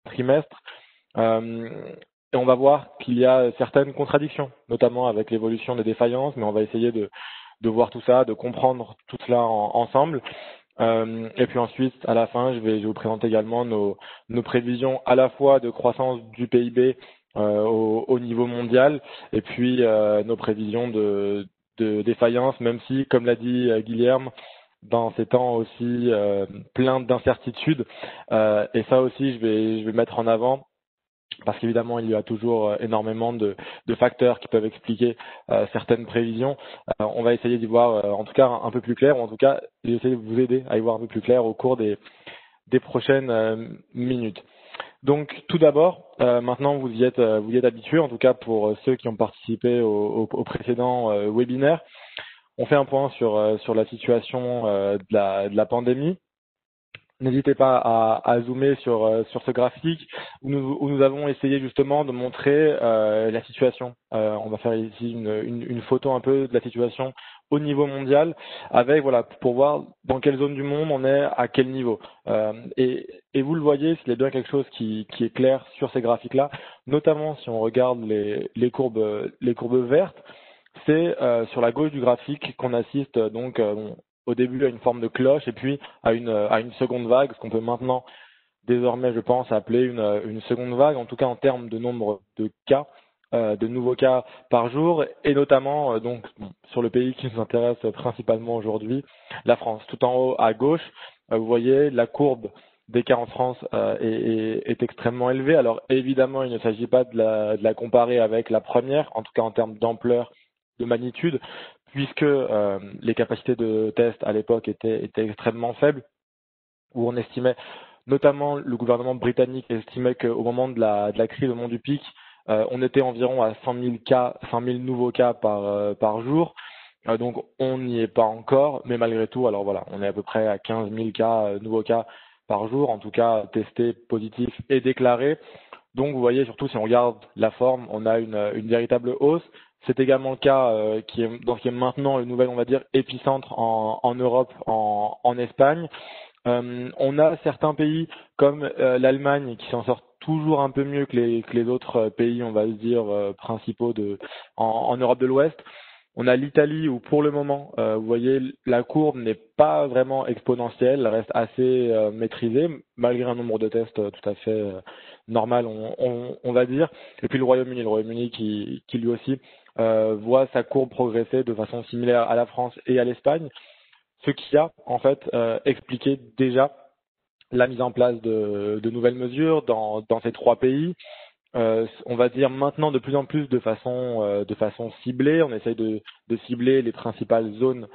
trimestre. Euh, et on va voir qu'il y a certaines contradictions, notamment avec l'évolution des défaillances, mais on va essayer de voir tout ça, de comprendre tout cela ensemble. Et puis ensuite, à la fin, je vais vous présenter également nos prévisions à la fois de croissance du PIB au niveau mondial, et puis nos prévisions de défaillance, même si, comme l'a dit Guilherme, dans ces temps aussi plein d'incertitudes, et ça aussi, je vais mettre en avant parce qu'évidemment, il y a toujours énormément de facteurs qui peuvent expliquer certaines prévisions. On va essayer d'y voir en tout cas un peu plus clair, ou en tout cas essayer de vous aider à y voir un peu plus clair au cours des prochaines minutes. Donc tout d'abord, maintenant vous y êtes habitués, en tout cas pour ceux qui ont participé au précédent webinaire. On fait un point sur la situation de la pandémie. N'hésitez pas à zoomer sur ce graphique où nous avons essayé justement de montrer la situation. On va faire ici une photo un peu de la situation au niveau mondial avec, voilà, pour voir dans quelle zone du monde on est, à quel niveau. Et vous le voyez, s'il y a bien quelque chose qui est clair sur ces graphiques-là, notamment si on regarde les courbes vertes, c'est sur la gauche du graphique qu'on assiste donc au début à une forme de cloche et puis à une seconde vague, ce qu'on peut maintenant désormais, je pense, appeler une seconde vague, en tout cas en termes de nombre de cas, de nouveaux cas par jour, et notamment sur le pays qui nous intéresse principalement aujourd'hui, la France. Tout en haut à gauche, vous voyez la courbe des cas en France est extrêmement élevée. Alors évidemment, il ne s'agit pas de la comparer avec la première, en tout cas en termes d'ampleur, de magnitude, puisque les capacités de test à l'époque étaient extrêmement faibles, où on estimait, notamment le gouvernement britannique estimait qu'au moment de la crise, au moment du pic, on était environ à 100 000 cas, 100 000 nouveaux cas par jour. Donc on n'y est pas encore, mais malgré tout, alors voilà, on est à peu près à 15 000 cas, nouveaux cas par jour, en tout cas testés, positifs et déclarés. Donc vous voyez, surtout si on regarde la forme, on a une véritable hausse. C'est également le cas qui est maintenant le nouvel, on va dire, épicentre en Europe, en Espagne. On a certains pays comme l'Allemagne qui s'en sortent toujours un peu mieux que les autres pays, on va se dire, principaux en Europe de l'Ouest. On a l'Italie où pour le moment, vous voyez, la courbe n'est pas vraiment exponentielle, elle reste assez maîtrisée, malgré un nombre de tests tout à fait normal, on va dire. Et puis le Royaume-Uni qui lui aussi voit sa courbe progresser de façon similaire à la France et à l'Espagne, ce qui a en fait expliqué déjà la mise en place de nouvelles mesures dans ces trois pays. On va dire maintenant de plus en plus de façon ciblée. On essaye de cibler les principales zones.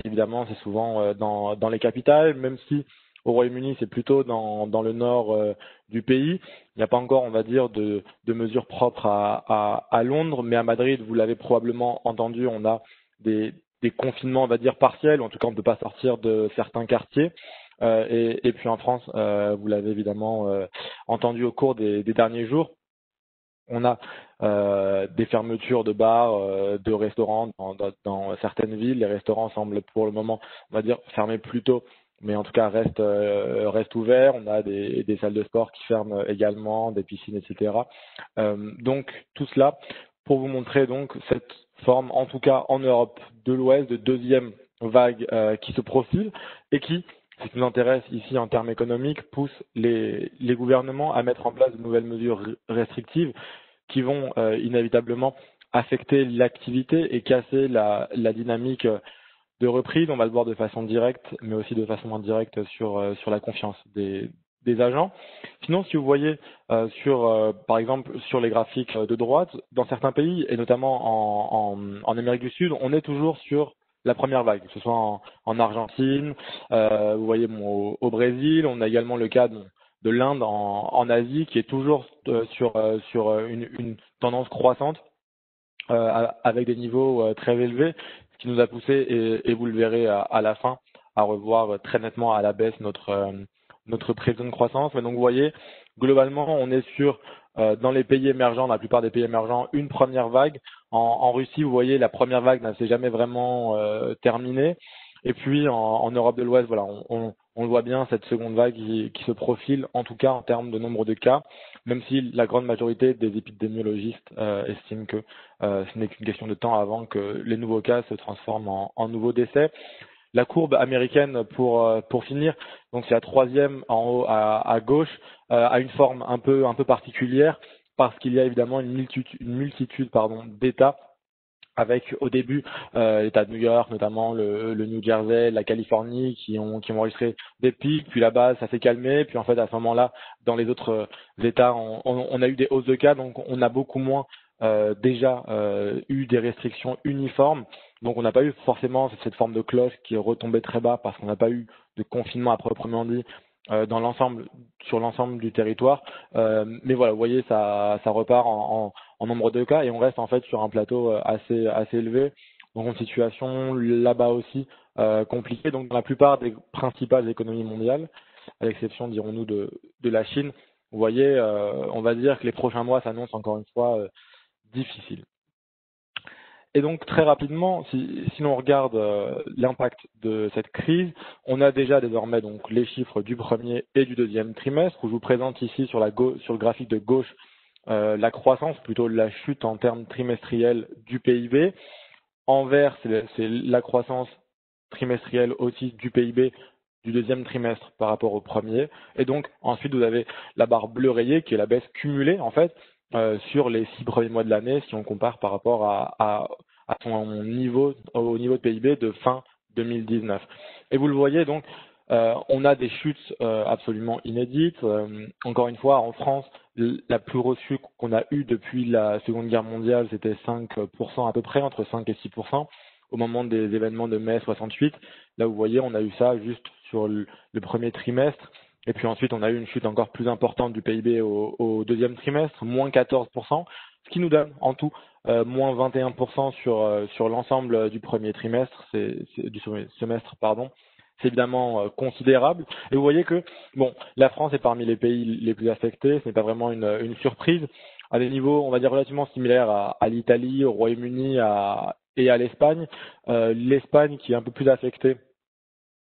Évidemment, c'est souvent dans les capitales, même si au Royaume-Uni, c'est plutôt dans le nord du pays. Il n'y a pas encore, on va dire, de mesures propres à Londres, mais à Madrid, vous l'avez probablement entendu, on a des confinements, on va dire, partiels, ou en tout cas, on ne peut pas sortir de certains quartiers. Et puis en France, vous l'avez évidemment entendu au cours des derniers jours, on a des fermetures de bars, de restaurants dans certaines villes. Les restaurants semblent pour le moment, on va dire, fermés plus tôt, mais en tout cas restent ouverts. On a des salles de sport qui ferment également, des piscines, etc. Donc tout cela pour vous montrer donc cette forme, en tout cas en Europe de l'Ouest, de deuxième vague qui se profile et qui, ce qui nous intéresse ici en termes économiques, pousse les gouvernements à mettre en place de nouvelles mesures restrictives qui vont inévitablement affecter l'activité et casser la dynamique de reprise. On va le voir de façon directe, mais aussi de façon indirecte sur la confiance des agents. Sinon, si vous voyez par exemple sur les graphiques de droite, dans certains pays, et notamment en Amérique du Sud, on est toujours sur la première vague, que ce soit en Argentine, vous voyez au Brésil, on a également le cas de l'Inde en Asie qui est toujours sur une tendance croissante avec des niveaux très élevés, ce qui nous a poussé, et vous le verrez à la fin, à revoir très nettement à la baisse notre prévision de croissance. Mais donc vous voyez, globalement, on est sur dans les pays émergents, dans la plupart des pays émergents, une première vague. En Russie, vous voyez, la première vague ne s'est jamais vraiment terminée. Et puis en Europe de l'Ouest, voilà, on le voit bien, cette seconde vague qui se profile, en tout cas en termes de nombre de cas, même si la grande majorité des épidémiologistes estiment que ce n'est qu'une question de temps avant que les nouveaux cas se transforment en nouveaux décès. La courbe américaine pour finir, donc c'est la troisième en haut à gauche, a une forme un peu particulière parce qu'il y a évidemment une multitude d'États avec au début l'État de New York, notamment le New Jersey, la Californie, qui ont enregistré des pics, puis là-bas ça s'est calmé, puis en fait à ce moment-là, dans les autres États, on a eu des hausses de cas, donc on a beaucoup moins déjà eu des restrictions uniformes, donc on n'a pas eu forcément cette forme de cloche qui est retombée très bas parce qu'on n'a pas eu de confinement à proprement dit sur l'ensemble du territoire, mais voilà, vous voyez, ça repart en nombre de cas et on reste en fait sur un plateau assez élevé. Donc une situation là-bas aussi compliquée. Donc dans la plupart des principales économies mondiales, à l'exception dirons-nous de la Chine, vous voyez, on va dire que les prochains mois s'annoncent encore une fois difficiles. Et donc très rapidement, si l'on regarde l'impact de cette crise, on a déjà désormais donc les chiffres du premier et du deuxième trimestre, où je vous présente ici sur le graphique de gauche la croissance, plutôt la chute en termes trimestriels du PIB. En vert, c'est la croissance trimestrielle aussi du PIB du deuxième trimestre par rapport au premier. Et donc ensuite vous avez la barre bleue rayée qui est la baisse cumulée en fait sur les 6 premiers mois de l'année si on compare par rapport à son niveau, au niveau de PIB de fin 2019. Et vous le voyez donc, on a des chutes absolument inédites. Encore une fois, en France, la plus grosse chute qu'on a eue depuis la Seconde Guerre mondiale, c'était 5% à peu près, entre 5 et 6%, au moment des événements de mai 68. Là, vous voyez, on a eu ça juste sur le premier trimestre. Et puis ensuite, on a eu une chute encore plus importante du PIB au deuxième trimestre, moins 14%, ce qui nous donne en tout moins 21% sur l'ensemble du premier trimestre, du semestre, pardon. C'est évidemment considérable. Et vous voyez que bon, la France est parmi les pays les plus affectés. Ce n'est pas vraiment une surprise. À des niveaux, on va dire, relativement similaires à l'Italie, au Royaume-Uni et à l'Espagne. L'Espagne qui est un peu plus affectée,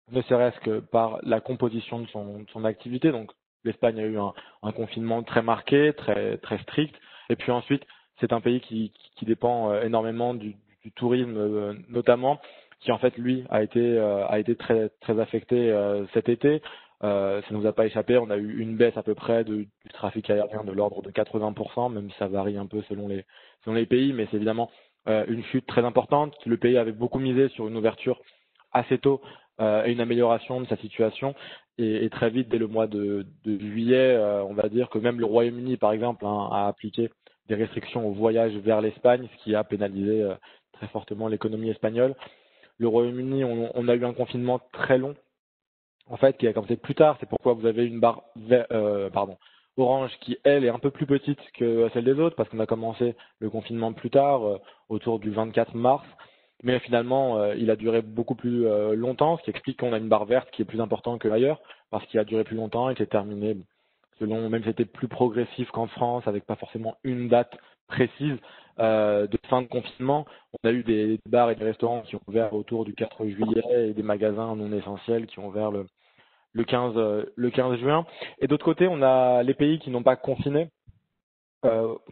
ne serait-ce que par la composition de son activité. Donc l'Espagne a eu un confinement très marqué, très strict. Et puis ensuite, c'est un pays qui dépend énormément du tourisme notamment, qui en fait lui a été très affecté cet été. Ça ne nous a pas échappé, on a eu une baisse à peu près du trafic aérien de l'ordre de 80%, même si ça varie un peu selon les pays, mais c'est évidemment une chute très importante. Le pays avait beaucoup misé sur une ouverture assez tôt et une amélioration de sa situation. Et très vite, dès le mois de juillet, on va dire que même le Royaume-Uni, par exemple, a appliqué des restrictions au voyage vers l'Espagne, ce qui a pénalisé très fortement l'économie espagnole. Le Royaume-Uni, on a eu un confinement très long, en fait, qui a commencé plus tard. C'est pourquoi vous avez une barre orange qui, elle, est un peu plus petite que celle des autres, parce qu'on a commencé le confinement plus tard, autour du 24 mars. Mais finalement, il a duré beaucoup plus longtemps, ce qui explique qu'on a une barre verte qui est plus importante que ailleurs, parce qu'il a duré plus longtemps et qu'il s'est terminé selon, même si c'était plus progressif qu'en France, avec pas forcément une date précise de fin de confinement. On a eu des bars et des restaurants qui ont ouvert autour du 4 juillet et des magasins non essentiels qui ont ouvert le 15 juin. Et d'autre côté, on a les pays qui n'ont pas confiné,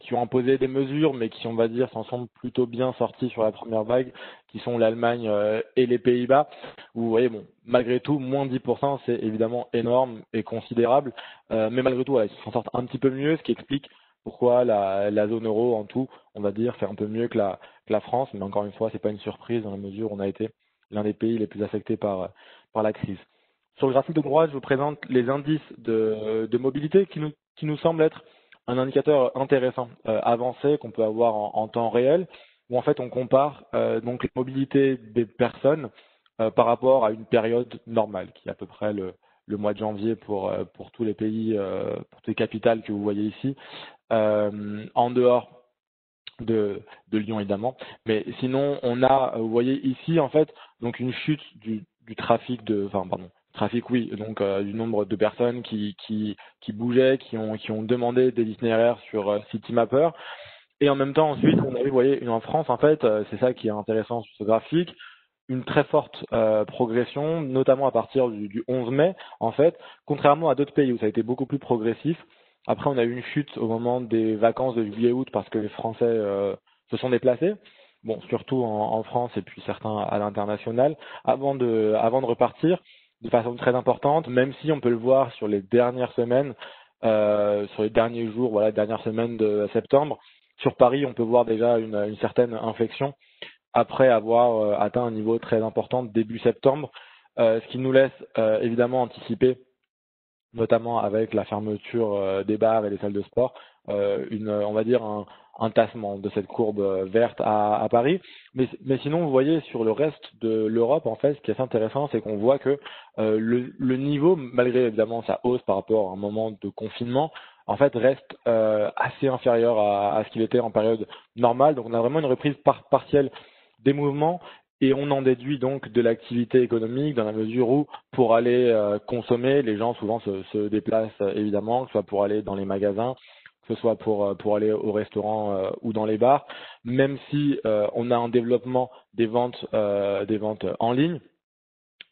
qui ont imposé des mesures, mais qui, on va dire, s'en sont plutôt bien sortis sur la première vague, qui sont l'Allemagne et les Pays-Bas. Vous voyez, bon, malgré tout, moins 10%, c'est évidemment énorme et considérable, mais malgré tout, voilà, ils s'en sortent un petit peu mieux, ce qui explique pourquoi la zone euro, en tout, on va dire, fait un peu mieux que la France, mais encore une fois, c'est pas une surprise dans la mesure où on a été l'un des pays les plus affectés par la crise. Sur le graphique de droite, je vous présente les indices de mobilité qui nous semblent être un indicateur intéressant, avancé, qu'on peut avoir en temps réel, où en fait on compare donc la mobilité des personnes par rapport à une période normale, qui est à peu près le mois de janvier pour tous les pays, pour toutes les capitales que vous voyez ici, en dehors de Lyon évidemment. Mais sinon, on a, vous voyez ici en fait, donc une chute du trafic trafic oui, donc du nombre de personnes qui bougeaient, qui ont demandé des itinéraires sur Citymapper. Et en même temps ensuite, on a vu, vous voyez, en France en fait, c'est ça qui est intéressant sur ce graphique, une très forte progression, notamment à partir du 11 mai, en fait, contrairement à d'autres pays où ça a été beaucoup plus progressif. Après, on a eu une chute au moment des vacances de juillet-août parce que les Français se sont déplacés, bon, surtout en France et puis certains à l'international, avant de repartir de façon très importante, même si on peut le voir sur les dernières semaines, sur les derniers jours, voilà, dernières semaines de septembre. Sur Paris, on peut voir déjà une certaine inflexion après avoir atteint un niveau très important début septembre, ce qui nous laisse évidemment anticiper, notamment avec la fermeture des bars et des salles de sport, on va dire un tassement de cette courbe verte à Paris. Mais sinon, vous voyez, sur le reste de l'Europe, en fait, ce qui est assez intéressant, c'est qu'on voit que le niveau, malgré évidemment sa hausse par rapport à un moment de confinement, en fait, reste assez inférieur à ce qu'il était en période normale. Donc, on a vraiment une reprise partielle des mouvements et on en déduit donc de l'activité économique dans la mesure où pour aller consommer, les gens souvent se déplacent évidemment, que ce soit pour aller dans les magasins, que ce soit pour aller au restaurant ou dans les bars, même si on a un développement des ventes en ligne.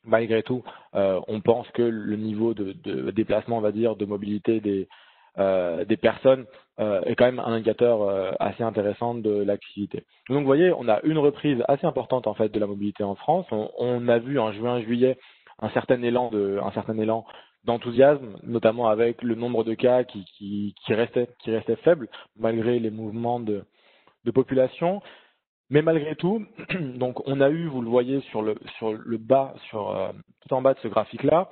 Malgré tout, on pense que le niveau de déplacement, on va dire, de mobilité des personnes est quand même un indicateur assez intéressant de l'activité. Donc vous voyez, on a une reprise assez importante en fait de la mobilité en France. On a vu en juin-juillet un certain élan d'enthousiasme, notamment avec le nombre de cas qui restait faible malgré les mouvements de population. Mais malgré tout, donc on a eu, vous le voyez sur le bas, tout en bas de ce graphique-là,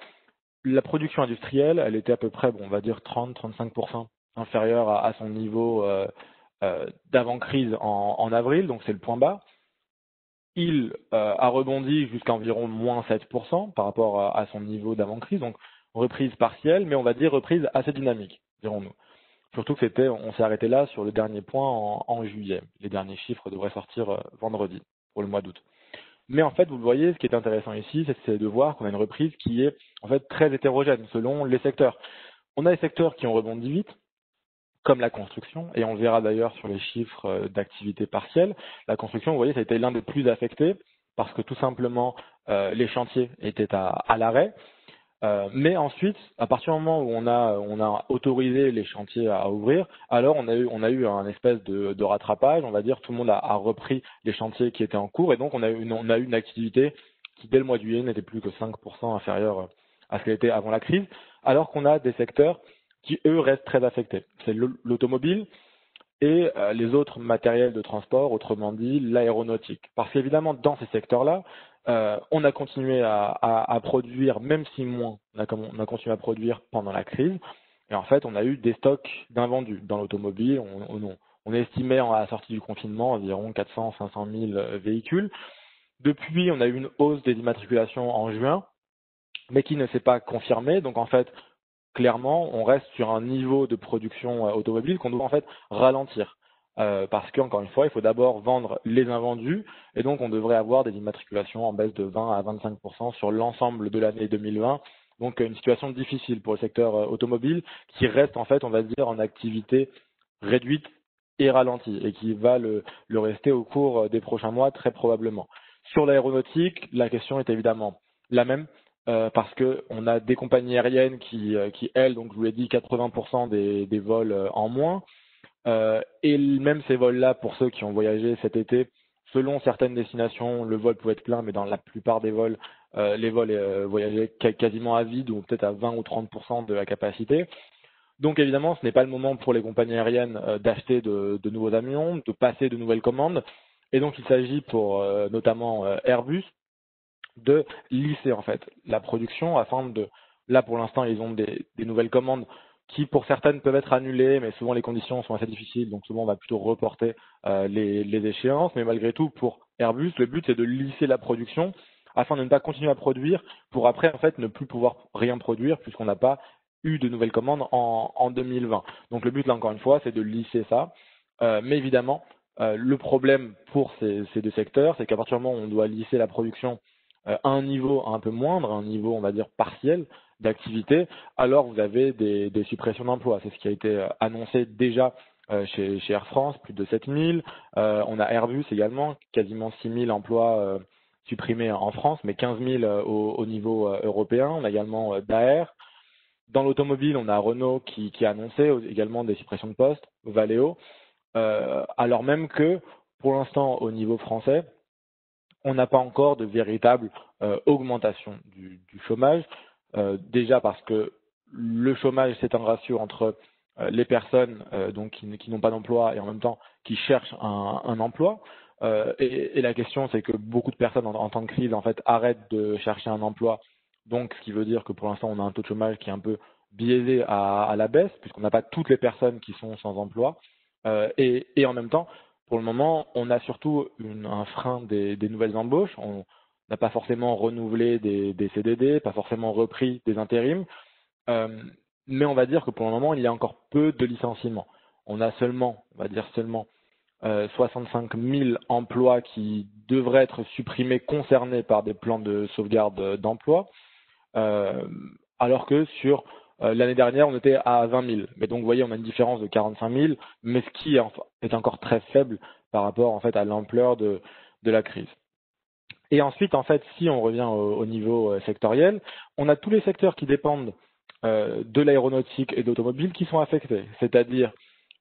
la production industrielle, elle était à peu près, bon, on va dire 30-35% inférieure à son niveau d'avant-crise en avril, donc c'est le point bas. Il a rebondi jusqu'à environ moins 7% par rapport à son niveau d'avant-crise, donc reprise partielle, mais on va dire reprise assez dynamique, dirons-nous. Surtout que on s'est arrêté là sur le dernier point en juillet. Les derniers chiffres devraient sortir vendredi pour le mois d'août. Mais en fait, vous le voyez, ce qui est intéressant ici, c'est de voir qu'on a une reprise qui est en fait très hétérogène selon les secteurs. On a des secteurs qui ont rebondi vite, comme la construction, et on le verra d'ailleurs sur les chiffres d'activité partielle. La construction, vous voyez, ça a été l'un des plus affectés parce que tout simplement les chantiers étaient à l'arrêt. Mais ensuite, à partir du moment où on a autorisé les chantiers à ouvrir, alors on a eu un espèce de rattrapage, on va dire, tout le monde a repris les chantiers qui étaient en cours, et donc on a eu une activité qui, dès le mois de juillet, n'était plus que 5% inférieure à ce qu'elle était avant la crise, alors qu'on a des secteurs qui, eux, restent très affectés. C'est l'automobile et les autres matériels de transport, autrement dit l'aéronautique. Parce qu'évidemment, dans ces secteurs-là, on a continué à produire, même si moins, on a continué à produire pendant la crise. Et en fait, on a eu des stocks d'invendus. Dans l'automobile, on estimait à la sortie du confinement environ 400-500 000 véhicules. Depuis, on a eu une hausse des immatriculations en juin, mais qui ne s'est pas confirmée. Donc en fait, clairement, on reste sur un niveau de production automobile qu'on doit en fait ralentir. Parce qu'encore une fois, il faut d'abord vendre les invendus et donc on devrait avoir des immatriculations en baisse de 20 à 25% sur l'ensemble de l'année 2020. Donc une situation difficile pour le secteur automobile qui reste en fait, on va dire, en activité réduite et ralentie et qui va le rester au cours des prochains mois très probablement. Sur l'aéronautique, la question est évidemment la même parce que on a des compagnies aériennes qui elles, donc je vous l'ai dit, 80% des vols en moins. Et même ces vols-là, pour ceux qui ont voyagé cet été, selon certaines destinations, le vol pouvait être plein, mais dans la plupart des vols, les vols voyageaient quasiment à vide ou peut-être à 20 ou 30% de la capacité. Donc évidemment, ce n'est pas le moment pour les compagnies aériennes d'acheter de nouveaux avions, de passer de nouvelles commandes. Et donc il s'agit pour notamment Airbus de lisser en fait la production afin de, là pour l'instant ils ont des nouvelles commandes qui pour certaines peuvent être annulées, mais souvent les conditions sont assez difficiles, donc souvent on va plutôt reporter les échéances. Mais malgré tout, pour Airbus, le but c'est de lisser la production afin de ne pas continuer à produire pour après en fait ne plus pouvoir rien produire puisqu'on n'a pas eu de nouvelles commandes en 2020. Donc le but là encore une fois c'est de lisser ça. Mais évidemment, le problème pour ces deux secteurs, c'est qu'à partir du moment où on doit lisser la production à un niveau un peu moindre, un niveau on va dire partiel d'activité, alors vous avez des suppressions d'emplois. C'est ce qui a été annoncé déjà chez Air France, plus de 7000. On a Airbus également, quasiment 6000 emplois supprimés en France, mais 15 000 au niveau européen. On a également Daher. Dans l'automobile, on a Renault qui a annoncé également des suppressions de postes, Valeo, alors même que pour l'instant, au niveau français, on n'a pas encore de véritable augmentation du chômage. Déjà parce que le chômage, c'est un ratio entre les personnes donc qui n'ont pas d'emploi et en même temps qui cherchent un emploi. Et la question, c'est que beaucoup de personnes en temps de crise en fait arrêtent de chercher un emploi. Donc, ce qui veut dire que pour l'instant, on a un taux de chômage qui est un peu biaisé à la baisse, puisqu'on n'a pas toutes les personnes qui sont sans emploi. Et en même temps, pour le moment, on a surtout un frein des nouvelles embauches. On n'a pas forcément renouvelé des CDD, pas forcément repris des intérims. Mais on va dire que pour le moment, il y a encore peu de licenciements. On a seulement, on va dire seulement 65 000 emplois qui devraient être supprimés, concernés par des plans de sauvegarde d'emploi, alors que sur l'année dernière, on était à 20 000. Mais donc, vous voyez, on a une différence de 45 000, mais ce qui est encore très faible par rapport en fait à l'ampleur de la crise. Et ensuite, en fait, si on revient au niveau sectoriel, on a tous les secteurs qui dépendent de l'aéronautique et de l'automobile qui sont affectés, c'est-à-dire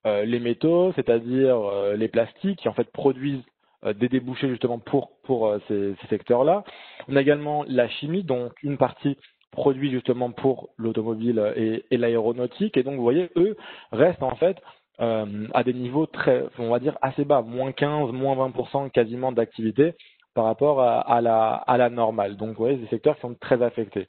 les métaux, c'est-à-dire les plastiques qui en fait produisent des débouchés justement pour ces secteurs-là. On a également la chimie, donc une partie produit justement pour l'automobile et l'aéronautique. Et donc vous voyez, eux restent en fait à des niveaux très, on va dire assez bas, moins 15, moins 20% quasiment d'activité par rapport à la normale. Donc vous voyez, des secteurs qui sont très affectés.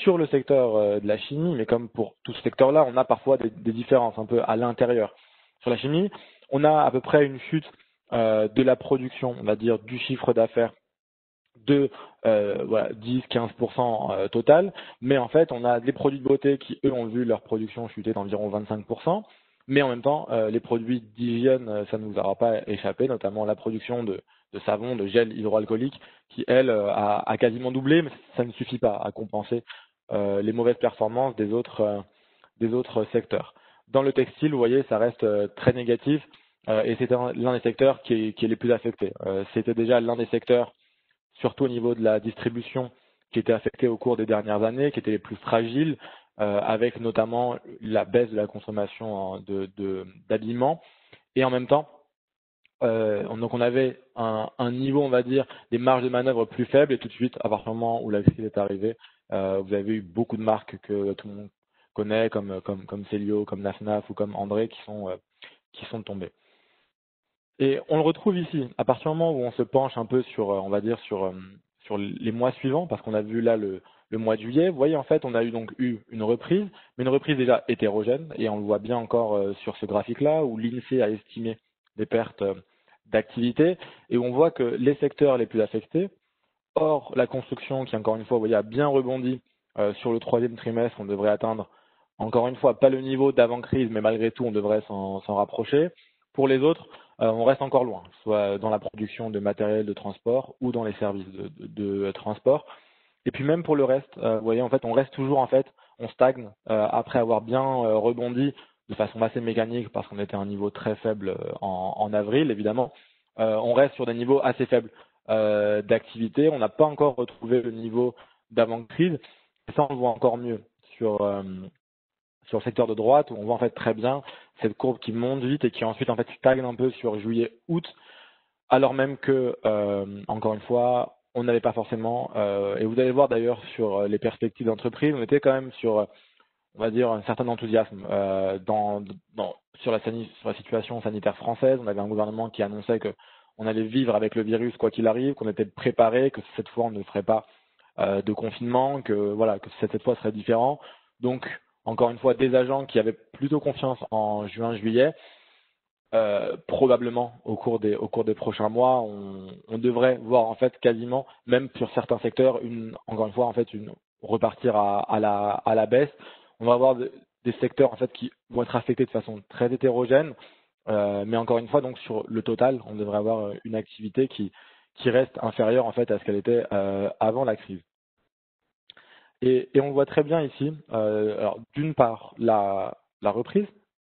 Sur le secteur de la chimie, mais comme pour tout ce secteur-là, on a parfois des différences un peu à l'intérieur. Sur la chimie, on a à peu près une chute de la production, on va dire du chiffre d'affaires de 10-15% total, mais en fait on a des produits de beauté qui eux ont vu leur production chuter d'environ 25%, mais en même temps les produits d'hygiène ça ne nous aura pas échappé, notamment la production de savon, de gel hydroalcoolique qui elle a quasiment doublé, mais ça ne suffit pas à compenser les mauvaises performances des autres secteurs. Dans le textile, vous voyez, ça reste très négatif et c'est l'un des secteurs qui est les plus affectés. C'était déjà l'un des secteurs surtout au niveau de la distribution, qui était affectée au cours des dernières années, qui était les plus fragiles, avec notamment la baisse de la consommation d'habillement. Et en même temps, donc on avait un niveau, on va dire, des marges de manœuvre plus faibles, et tout de suite, à partir du moment où la crise est arrivée, vous avez eu beaucoup de marques que tout le monde connaît, comme Célio, comme Nafnaf ou comme André, qui sont tombées. Et on le retrouve ici, à partir du moment où on se penche un peu sur, on va dire, sur les mois suivants, parce qu'on a vu là le mois de juillet, vous voyez, en fait, on a donc eu une reprise, mais une reprise déjà hétérogène, et on le voit bien encore sur ce graphique-là, où l'INSEE a estimé des pertes d'activité, et où on voit que les secteurs les plus affectés, hors la construction, qui encore une fois, vous voyez, a bien rebondi sur le troisième trimestre, on devrait atteindre, encore une fois, pas le niveau d'avant-crise, mais malgré tout, on devrait s'en rapprocher. Pour les autres, on reste encore loin, soit dans la production de matériel de transport ou dans les services de transport. Et puis même pour le reste, vous voyez, en fait, on reste toujours, en fait, on stagne après avoir bien rebondi de façon assez mécanique parce qu'on était à un niveau très faible en avril, évidemment. On reste sur des niveaux assez faibles d'activité. On n'a pas encore retrouvé le niveau d'avant-crise. Et ça, on le voit encore mieux sur le secteur de droite où on voit en fait très bien cette courbe qui monte vite et qui ensuite en fait stagne un peu sur juillet-août, alors même que encore une fois on n'avait pas forcément et vous allez voir d'ailleurs sur les perspectives d'entreprise, on était quand même sur on va dire un certain enthousiasme sur la situation sanitaire française. On avait un gouvernement qui annonçait que on allait vivre avec le virus quoi qu'il arrive, qu'on était préparé, que cette fois on ne ferait pas de confinement, que voilà, que cette fois serait différent. Donc encore une fois, des agents qui avaient plutôt confiance en juin-juillet, probablement au cours des prochains mois, on devrait voir en fait quasiment, même sur certains secteurs, encore une fois en fait repartir à la baisse. On va avoir des secteurs en fait qui vont être affectés de façon très hétérogène, mais encore une fois donc sur le total, on devrait avoir une activité qui reste inférieure en fait à ce qu'elle était avant la crise. Et on le voit très bien ici. Alors d'une part la reprise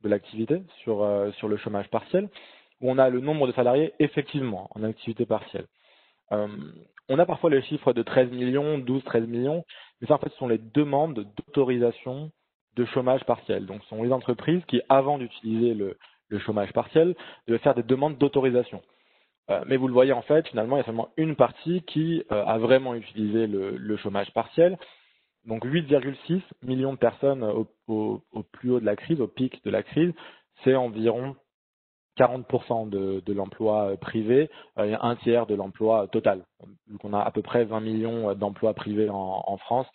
de l'activité sur le chômage partiel, où on a le nombre de salariés effectivement en activité partielle. On a parfois les chiffres de 13 millions, 12, 13 millions, mais ça en fait ce sont les demandes d'autorisation de chômage partiel. Donc ce sont les entreprises qui, avant d'utiliser le chômage partiel, devaient faire des demandes d'autorisation. Mais vous le voyez en fait, finalement, il y a seulement une partie qui a vraiment utilisé le chômage partiel. Donc 8,6 millions de personnes au plus haut de la crise, au pic de la crise, c'est environ 40% de l'emploi privé et un tiers de l'emploi total. Donc on a à peu près 20 millions d'emplois privés en France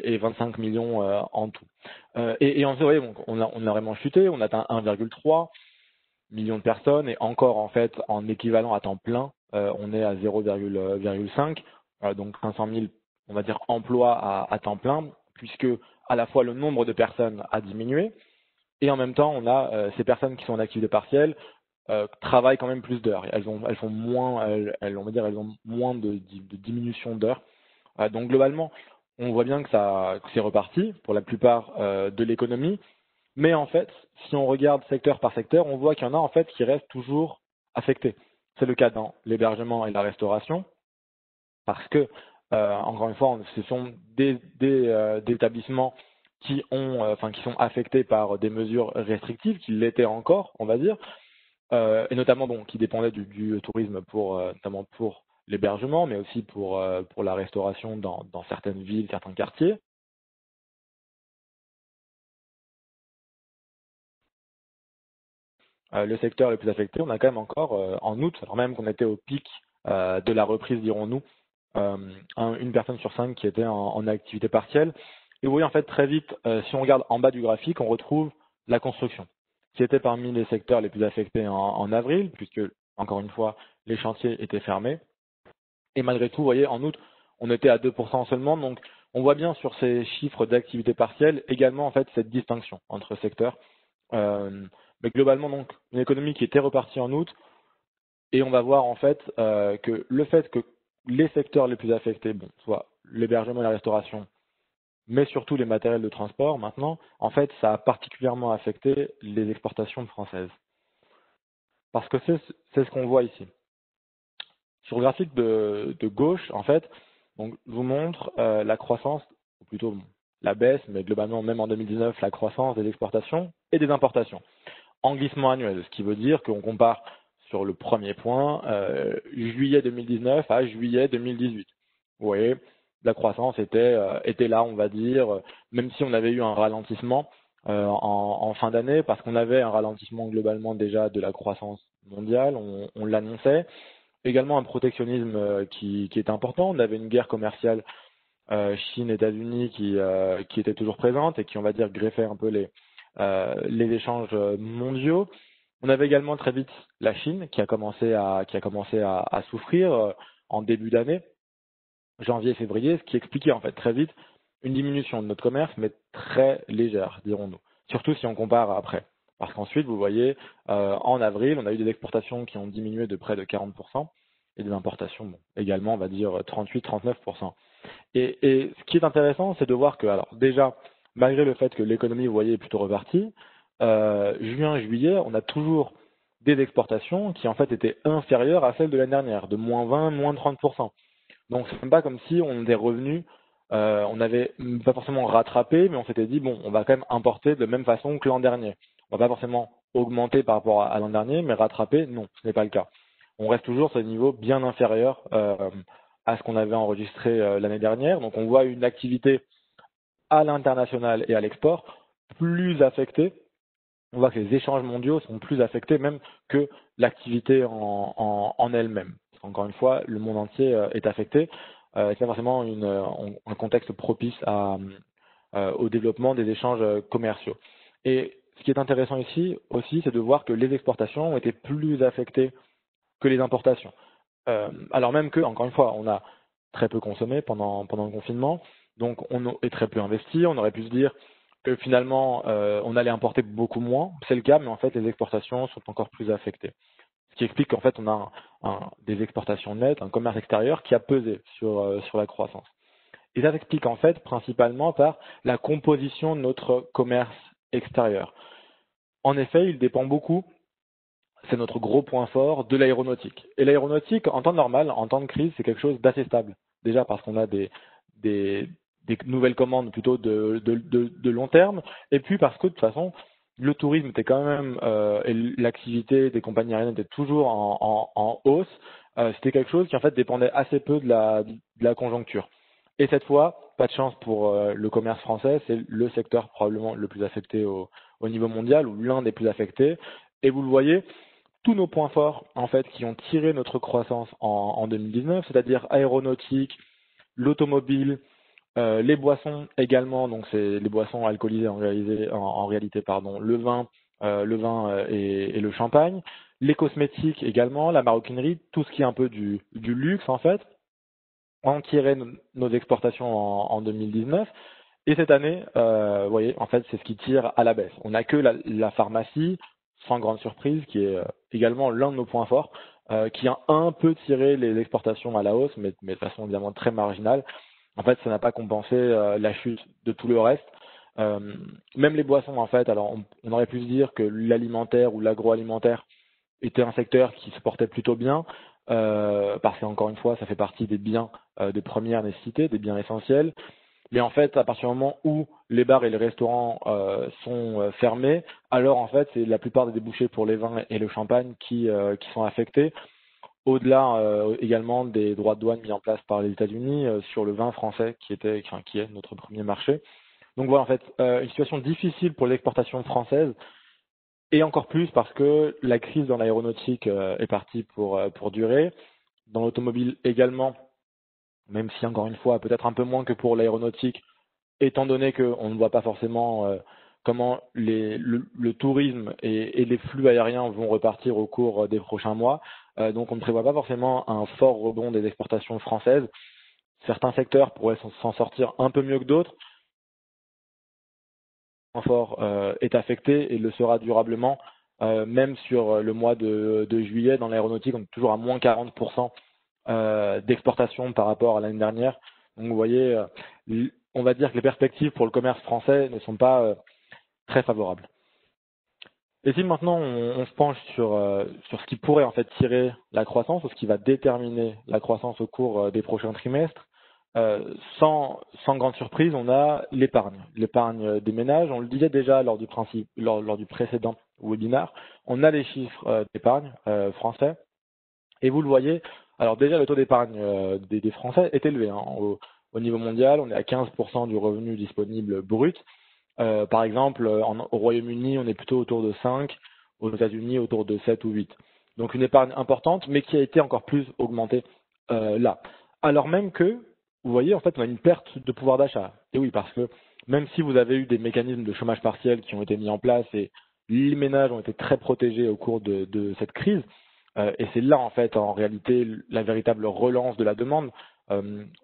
et 25 millions en tout. Et en vrai, donc, on a vraiment chuté, on atteint 1,3 million de personnes et encore en fait en équivalent à temps plein, on est à 0,5, donc 500 000, on va dire, emplois à temps plein, puisque à la fois le nombre de personnes a diminué et en même temps on a ces personnes qui sont en activité partielle travaillent quand même plus d'heures. Elles font moins, on va dire, elles ont moins de diminution d'heures. Donc globalement, on voit bien que c'est reparti pour la plupart de l'économie. Mais en fait, si on regarde secteur par secteur, on voit qu'il y en a en fait qui restent toujours affectés. C'est le cas dans l'hébergement et la restauration, parce que encore une fois, ce sont des établissements qui sont affectés par des mesures restrictives, qui l'étaient encore, on va dire, et notamment donc qui dépendaient du tourisme notamment pour l'hébergement, mais aussi pour la restauration dans certaines villes, certains quartiers. Le secteur le plus affecté, on a quand même encore en août, alors même qu'on était au pic de la reprise, dirons-nous, une personne sur 5 qui était en activité partielle. Et vous voyez en fait très vite, si on regarde en bas du graphique, on retrouve la construction, qui était parmi les secteurs les plus affectés en avril, puisque encore une fois, les chantiers étaient fermés. Et malgré tout, vous voyez, en août, on était à 2% seulement. Donc, on voit bien sur ces chiffres d'activité partielle également en fait cette distinction entre secteurs. Mais globalement, donc, une économie qui était repartie en août, et on va voir en fait que le fait que les secteurs les plus affectés, bon, soit l'hébergement et la restauration, mais surtout les matériels de transport maintenant, en fait, ça a particulièrement affecté les exportations françaises. Parce que c'est ce qu'on voit ici. Sur le graphique de gauche, en fait, donc, je vous montre la croissance, ou plutôt la baisse, mais globalement, même en 2019, la croissance des exportations et des importations en glissement annuel, ce qui veut dire qu'on compare sur le premier point juillet 2019 à juillet 2018. Vous voyez, la croissance était là, on va dire, même si on avait eu un ralentissement en fin d'année, parce qu'on avait un ralentissement globalement déjà de la croissance mondiale, on l'annonçait. Également un protectionnisme qui est important. On avait une guerre commerciale Chine-États-Unis qui était toujours présente et qui, on va dire, greffait un peu les échanges mondiaux. On avait également très vite la Chine qui a commencé à souffrir en début d'année, janvier-février, ce qui expliquait en fait très vite une diminution de notre commerce, mais très légère, dirons-nous. Surtout si on compare après. Parce qu'ensuite, vous voyez, en avril, on a eu des exportations qui ont diminué de près de 40% et des importations, bon, également, on va dire 38-39%. Et ce qui est intéressant, c'est de voir que, alors déjà, malgré le fait que l'économie, vous voyez, est plutôt repartie, juin, juillet, on a toujours des exportations qui en fait étaient inférieures à celles de l'année dernière, de moins 20, moins 30%. Donc c'est même pas comme si on était revenu, on n'avait pas forcément rattrapé, mais on s'était dit bon, on va quand même importer de la même façon que l'an dernier. On va pas forcément augmenter par rapport à l'an dernier, mais rattraper, non, ce n'est pas le cas. On reste toujours sur des niveaux bien inférieurs à ce qu'on avait enregistré l'année dernière. Donc on voit une activité à l'international et à l'export plus affectée. On voit que les échanges mondiaux sont plus affectés même que l'activité en elle-même. Encore une fois, le monde entier est affecté. C'est forcément un contexte propice au développement des échanges commerciaux. Et ce qui est intéressant ici aussi, c'est de voir que les exportations ont été plus affectées que les importations. Alors même que, encore une fois, on a très peu consommé pendant le confinement, donc on est très peu investi. On aurait pu se dire que finalement, on allait importer beaucoup moins. C'est le cas, mais en fait, les exportations sont encore plus affectées. Ce qui explique qu'en fait, on a des exportations nettes, un commerce extérieur qui a pesé sur la croissance. Et ça s'explique en fait principalement par la composition de notre commerce extérieur. En effet, il dépend beaucoup. c'est notre gros point fort de l'aéronautique. Et l'aéronautique, en temps normal, en temps de crise, c'est quelque chose d'assez stable. Déjà parce qu'on a des, des nouvelles commandes plutôt de long terme, et puis parce que de toute façon, le tourisme était quand même, et l'activité des compagnies aériennes était toujours en hausse. C'était quelque chose qui en fait dépendait assez peu de la conjoncture. Et cette fois, pas de chance pour le commerce français, c'est le secteur probablement le plus affecté au niveau mondial, ou l'un des plus affectés. Et vous le voyez, tous nos points forts, en fait, qui ont tiré notre croissance en 2019, c'est-à-dire aéronautique, l'automobile, les boissons également, donc c'est les boissons alcoolisées en réalité, pardon, le vin et le champagne, les cosmétiques également, la maroquinerie, tout ce qui est un peu du luxe en fait, ont tiré nos exportations en 2019. Et cette année, vous voyez, en fait, c'est ce qui tire à la baisse. On n'a que la pharmacie, sans grande surprise, qui est également l'un de nos points forts, qui a un peu tiré les exportations à la hausse, mais de façon évidemment très marginale. En fait, ça n'a pas compensé la chute de tout le reste. Même les boissons, en fait, alors on aurait pu se dire que l'alimentaire ou l'agroalimentaire était un secteur qui se portait plutôt bien, parce qu'encore une fois, ça fait partie des biens de première nécessité, des biens essentiels. Mais en fait, à partir du moment où les bars et les restaurants sont fermés, alors en fait, c'est la plupart des débouchés pour les vins et le champagne qui sont affectés. Au-delà également des droits de douane mis en place par les États-Unis sur le vin français qui est notre premier marché. Donc voilà, en fait, une situation difficile pour l'exportation française, et encore plus parce que la crise dans l'aéronautique est partie pour durer. Dans l'automobile également, même si encore une fois, peut-être un peu moins que pour l'aéronautique, étant donné qu'on ne voit pas forcément comment le tourisme et les flux aériens vont repartir au cours des prochains mois. Donc on ne prévoit pas forcément un fort rebond des exportations françaises. Certains secteurs pourraient s'en sortir un peu mieux que d'autres. Le fort est affecté et le sera durablement. Même sur le mois de juillet, dans l'aéronautique, on est toujours à moins 40% d'exportation par rapport à l'année dernière. Donc vous voyez, on va dire que les perspectives pour le commerce français ne sont pas très favorables. Et si maintenant on se penche sur ce qui pourrait en fait tirer la croissance, ou ce qui va déterminer la croissance au cours des prochains trimestres, sans grande surprise, on a l'épargne des ménages. On le disait déjà lors du précédent webinaire, on a les chiffres d'épargne français, et vous le voyez. Alors déjà, le taux d'épargne des Français est élevé, hein. Au niveau mondial, on est à 15% du revenu disponible brut. Par exemple, au Royaume-Uni, on est plutôt autour de 5, aux États-Unis autour de 7 ou 8. Donc une épargne importante, mais qui a été encore plus augmentée là. Alors même que, vous voyez, en fait, on a une perte de pouvoir d'achat. Et oui, parce que même si vous avez eu des mécanismes de chômage partiel qui ont été mis en place et les ménages ont été très protégés au cours de cette crise, et c'est là, en fait, en réalité, la véritable relance de la demande.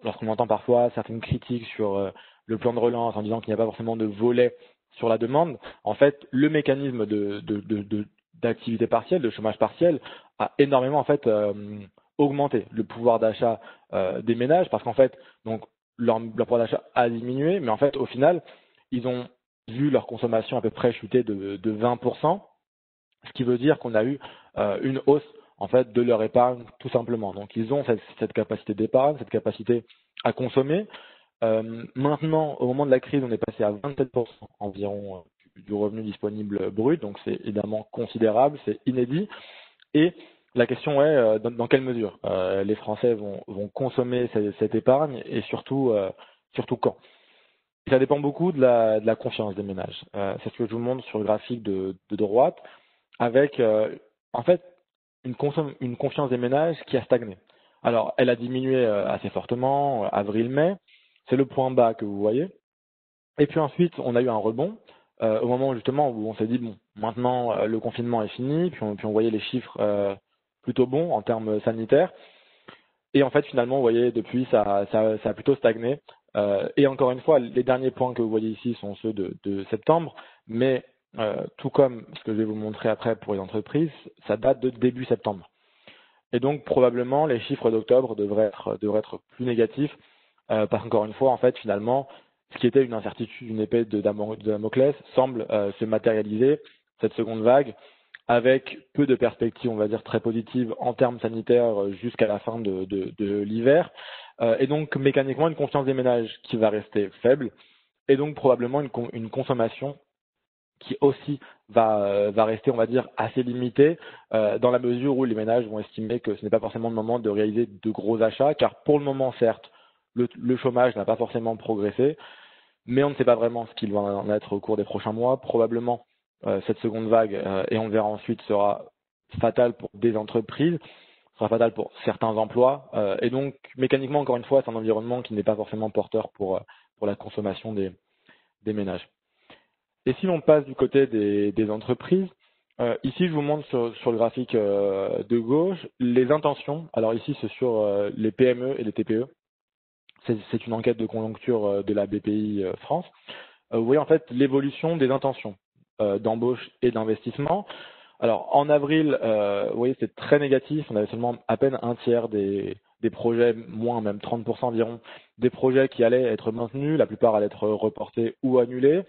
Lorsqu'on entend parfois certaines critiques sur le plan de relance en disant qu'il n'y a pas forcément de volet sur la demande, en fait, le mécanisme d'activité partielle, de chômage partiel, a énormément en fait augmenté le pouvoir d'achat des ménages, parce qu'en fait, donc leur pouvoir d'achat a diminué, mais en fait, au final, ils ont vu leur consommation à peu près chuter de 20%, ce qui veut dire qu'on a eu une hausse en fait de leur épargne tout simplement. Donc ils ont cette capacité d'épargne, cette capacité à consommer. Maintenant, au moment de la crise, on est passé à 27% environ du revenu disponible brut, donc c'est évidemment considérable, c'est inédit. Et la question est dans quelle mesure les Français vont consommer cette épargne, et surtout quand. Ça dépend beaucoup de la confiance des ménages. C'est ce que je vous montre sur le graphique de droite, avec en fait une confiance des ménages qui a stagné. Alors, elle a diminué assez fortement, avril-mai, c'est le point bas que vous voyez. Et puis ensuite, on a eu un rebond au moment justement où on s'est dit, bon, maintenant le confinement est fini, puis on voyait les chiffres plutôt bons en termes sanitaires. Et en fait, finalement, vous voyez, depuis, ça a plutôt stagné. Et encore une fois, les derniers points que vous voyez ici sont ceux de septembre, mais tout comme ce que je vais vous montrer après pour les entreprises, ça date de début septembre. Et donc, probablement, les chiffres d'octobre devraient être plus négatifs, parce qu'encore une fois, en fait, finalement, ce qui était une incertitude, une épée de Damoclès, semble se matérialiser, cette seconde vague, avec peu de perspectives, on va dire, très positives en termes sanitaires jusqu'à la fin de l'hiver. Et donc, mécaniquement, une confiance des ménages qui va rester faible et donc probablement une consommation qui aussi va rester, on va dire, assez limitée dans la mesure où les ménages vont estimer que ce n'est pas forcément le moment de réaliser de gros achats, car pour le moment, certes, le chômage n'a pas forcément progressé, mais on ne sait pas vraiment ce qu'il va en être au cours des prochains mois. Probablement, cette seconde vague, et on verra ensuite, sera fatale pour des entreprises, sera fatale pour certains emplois, et donc mécaniquement, encore une fois, c'est un environnement qui n'est pas forcément porteur pour la consommation des ménages. Et si l'on passe du côté des entreprises, ici je vous montre sur le graphique de gauche les intentions. Alors ici c'est sur les PME et les TPE. C'est une enquête de conjoncture de la BPI France. Vous voyez en fait l'évolution des intentions d'embauche et d'investissement. Alors en avril, vous voyez c'est très négatif. On avait seulement à peine un tiers des projets, moins même 30% environ, des projets qui allaient être maintenus. La plupart allaient être reportés ou annulés.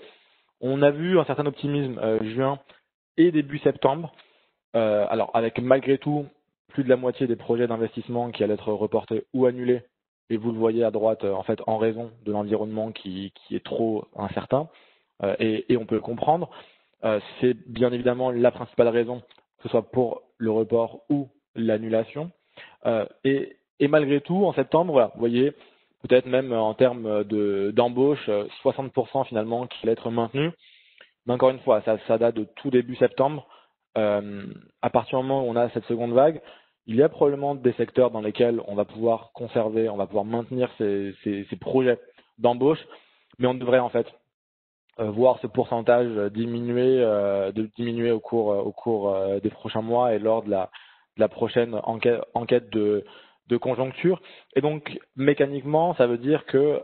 On a vu un certain optimisme juin et début septembre. Alors avec malgré tout plus de la moitié des projets d'investissement qui allaient être reportés ou annulés. Et vous le voyez à droite, en fait, en raison de l'environnement qui est trop incertain. Et on peut le comprendre. C'est bien évidemment la principale raison, que ce soit pour le report ou l'annulation. Et malgré tout, en septembre, voilà, vous voyez, peut-être même en termes d'embauche, 60% finalement qui allait être maintenu. Mais encore une fois, ça date de tout début septembre. À partir du moment où on a cette seconde vague, il y a probablement des secteurs dans lesquels on va pouvoir conserver, on va pouvoir maintenir ces projets d'embauche, mais on devrait en fait voir ce pourcentage diminuer au cours des prochains mois et lors de la prochaine enquête de conjoncture. Et donc mécaniquement, ça veut dire que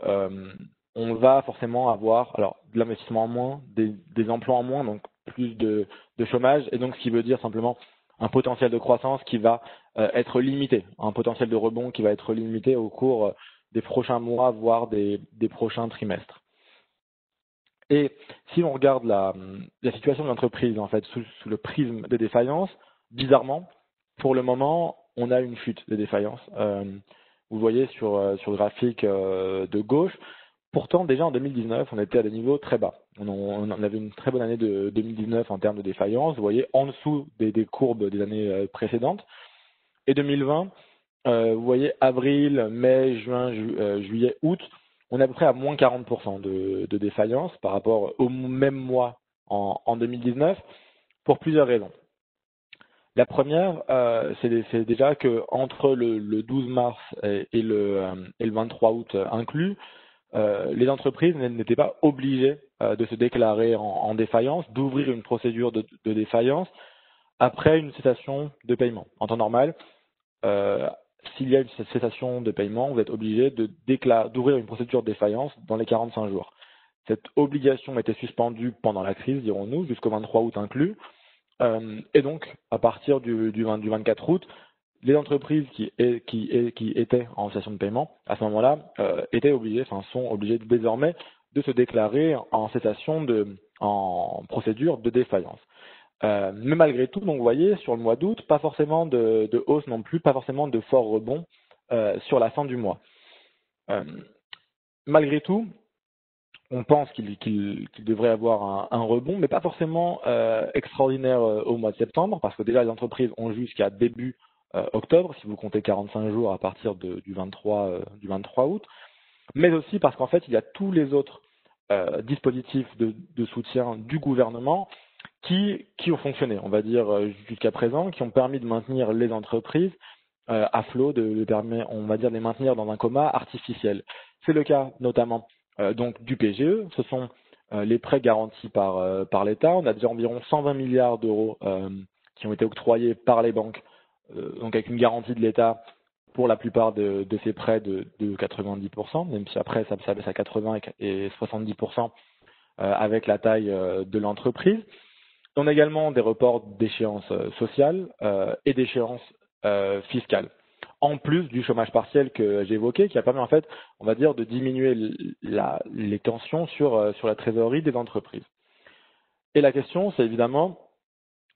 on va forcément avoir alors de l'investissement en moins, des emplois en moins, donc plus de chômage, et donc ce qui veut dire simplement un potentiel de croissance qui va être limité, un potentiel de rebond qui va être limité au cours des prochains mois, voire des prochains trimestres. Et si on regarde la situation de l'entreprise en fait sous le prisme des défaillances, bizarrement, pour le moment, on a une chute des défaillances. Vous voyez sur le graphique de gauche. Pourtant, déjà en 2019, on était à des niveaux très bas. On avait une très bonne année de 2019 en termes de défaillances. Vous voyez en dessous des courbes des années précédentes. Et 2020, vous voyez avril, mai, juin, juillet, août, on est à peu près à moins 40% de défaillance par rapport au même mois en 2019 pour plusieurs raisons. La première, c'est déjà que entre le 12 mars et le 23 août inclus, les entreprises n'étaient pas obligées de se déclarer en défaillance, d'ouvrir une procédure de défaillance après une cessation de paiement. En temps normal, s'il y a une cessation de paiement, vous êtes obligé d'ouvrir une procédure de défaillance dans les 45 jours. Cette obligation était suspendue pendant la crise, dirons-nous, jusqu'au 23 août inclus. Et donc, à partir du 24 août, les entreprises qui étaient en cessation de paiement, à ce moment-là, sont obligées désormais de se déclarer en procédure de défaillance. Mais malgré tout, donc vous voyez, sur le mois d'août, pas forcément de hausse non plus, pas forcément de fort rebond sur la fin du mois. Malgré tout, on pense qu'il devrait avoir un rebond, mais pas forcément extraordinaire au mois de septembre, parce que déjà les entreprises ont jusqu'à début octobre, si vous comptez 45 jours à partir du 23 août, mais aussi parce qu'en fait, il y a tous les autres dispositifs de soutien du gouvernement qui ont fonctionné, on va dire, jusqu'à présent, qui ont permis de maintenir les entreprises à flot, on va dire, de les maintenir dans un coma artificiel. C'est le cas notamment donc du PGE, ce sont les prêts garantis par l'État. On a déjà environ 120 milliards d'euros qui ont été octroyés par les banques, donc avec une garantie de l'État pour la plupart de ces prêts de 90%, même si après ça baisse à 80 et 70% avec la taille de l'entreprise. On a également des reports d'échéances sociales et d'échéances fiscales, en plus du chômage partiel que j'ai évoqué, qui a permis en fait, on va dire, de diminuer les tensions sur la trésorerie des entreprises. Et la question, c'est évidemment,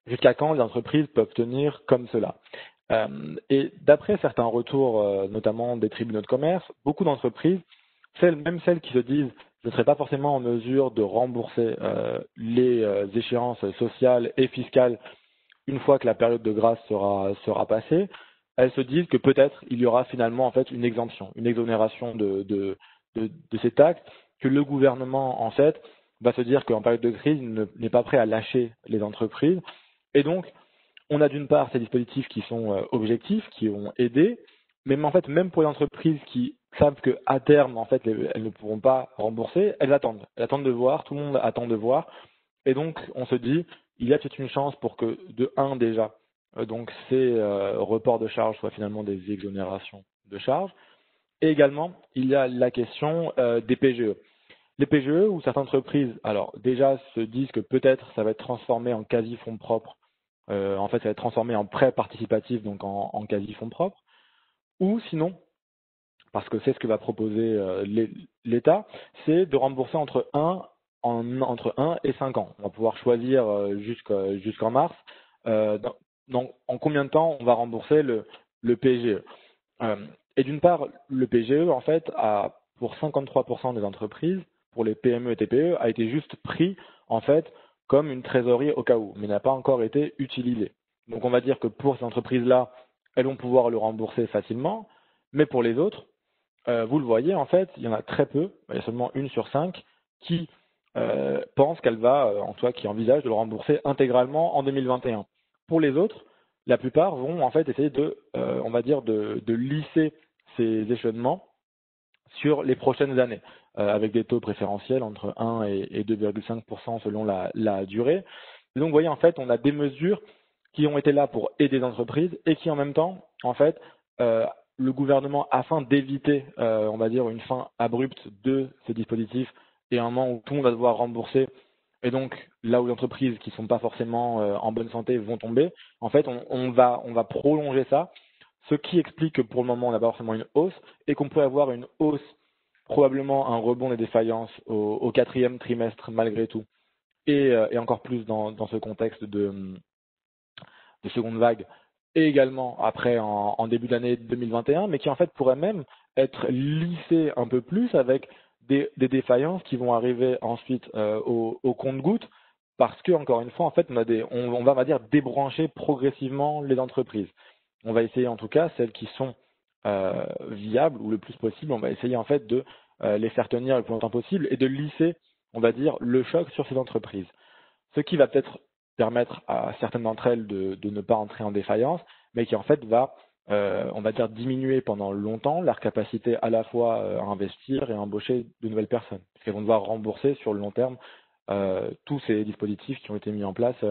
Jusqu'à quand les entreprises peuvent tenir comme cela? Et d'après certains retours, notamment des tribunaux de commerce, beaucoup d'entreprises, même celles qui se disent je ne serai pas forcément en mesure de rembourser les échéances sociales et fiscales une fois que la période de grâce sera passée, elles se disent que peut-être il y aura finalement en fait une exemption, une exonération de ces taxes, que le gouvernement en fait va se dire qu'en période de crise, il n'est pas prêt à lâcher les entreprises. Et donc, on a d'une part ces dispositifs qui sont objectifs, qui ont aidé, mais en fait, même pour les entreprises qui savent qu'à terme, en fait, elles ne pourront pas rembourser, elles attendent. Elles attendent de voir, tout le monde attend de voir. Et donc, on se dit, il y a peut-être une chance pour que, de un déjà, donc ces reports de charges soient finalement des exonérations de charges. Et également, il y a la question des PGE. Les PGE ou certaines entreprises, alors déjà se disent que peut-être ça va être transformé en quasi-fonds propres. En fait, ça va être transformé en prêt participatif, donc en quasi-fonds propres. Ou sinon, parce que c'est ce que va proposer l'État, c'est de rembourser entre 1 et 5 ans. On va pouvoir choisir jusqu'en mars donc, en combien de temps on va rembourser le PGE. Et d'une part, le PGE, en fait, pour 53% des entreprises, pour les PME et TPE, a été juste pris, en fait, comme une trésorerie au cas où, mais n'a pas encore été utilisé. Donc, on va dire que pour ces entreprises-là, elles vont pouvoir le rembourser facilement, mais pour les autres, vous le voyez, en fait, il y en a très peu, il y a seulement 1 sur 5 qui pense qu'elle va, en tout cas, qui envisage de le rembourser intégralement en 2021. Pour les autres, la plupart vont en fait essayer on va dire, de lisser ces échelonnements sur les prochaines années, avec des taux préférentiels entre 1 et 2,5% selon la durée. Et donc, vous voyez, en fait, on a des mesures qui ont été là pour aider les entreprises et qui, en même temps, en fait, le gouvernement, afin d'éviter, on va dire, une fin abrupte de ces dispositifs et un moment où tout le monde va devoir rembourser, et donc là où les entreprises qui ne sont pas forcément en bonne santé vont tomber, en fait, on va prolonger ça, ce qui explique que pour le moment, on n'a pas forcément une hausse et qu'on peut avoir une hausse, probablement un rebond des défaillances au quatrième trimestre malgré tout, et encore plus dans ce contexte de seconde vague, et également après en début d'année 2021, mais qui en fait pourrait même être lissé un peu plus avec des défaillances qui vont arriver ensuite au compte-gouttes, parce que encore une fois, en fait, on va dire débrancher progressivement les entreprises. On va essayer en tout cas celles qui sont viables ou le plus possible, on va essayer en fait de les faire tenir le plus longtemps possible et de lisser, on va dire, le choc sur ces entreprises. Ce qui va peut-être permettre à certaines d'entre elles de ne pas entrer en défaillance, mais qui en fait va, on va dire, diminuer pendant longtemps leur capacité à la fois à investir et à embaucher de nouvelles personnes, parce qu'elles vont devoir rembourser sur le long terme tous ces dispositifs qui ont été mis en place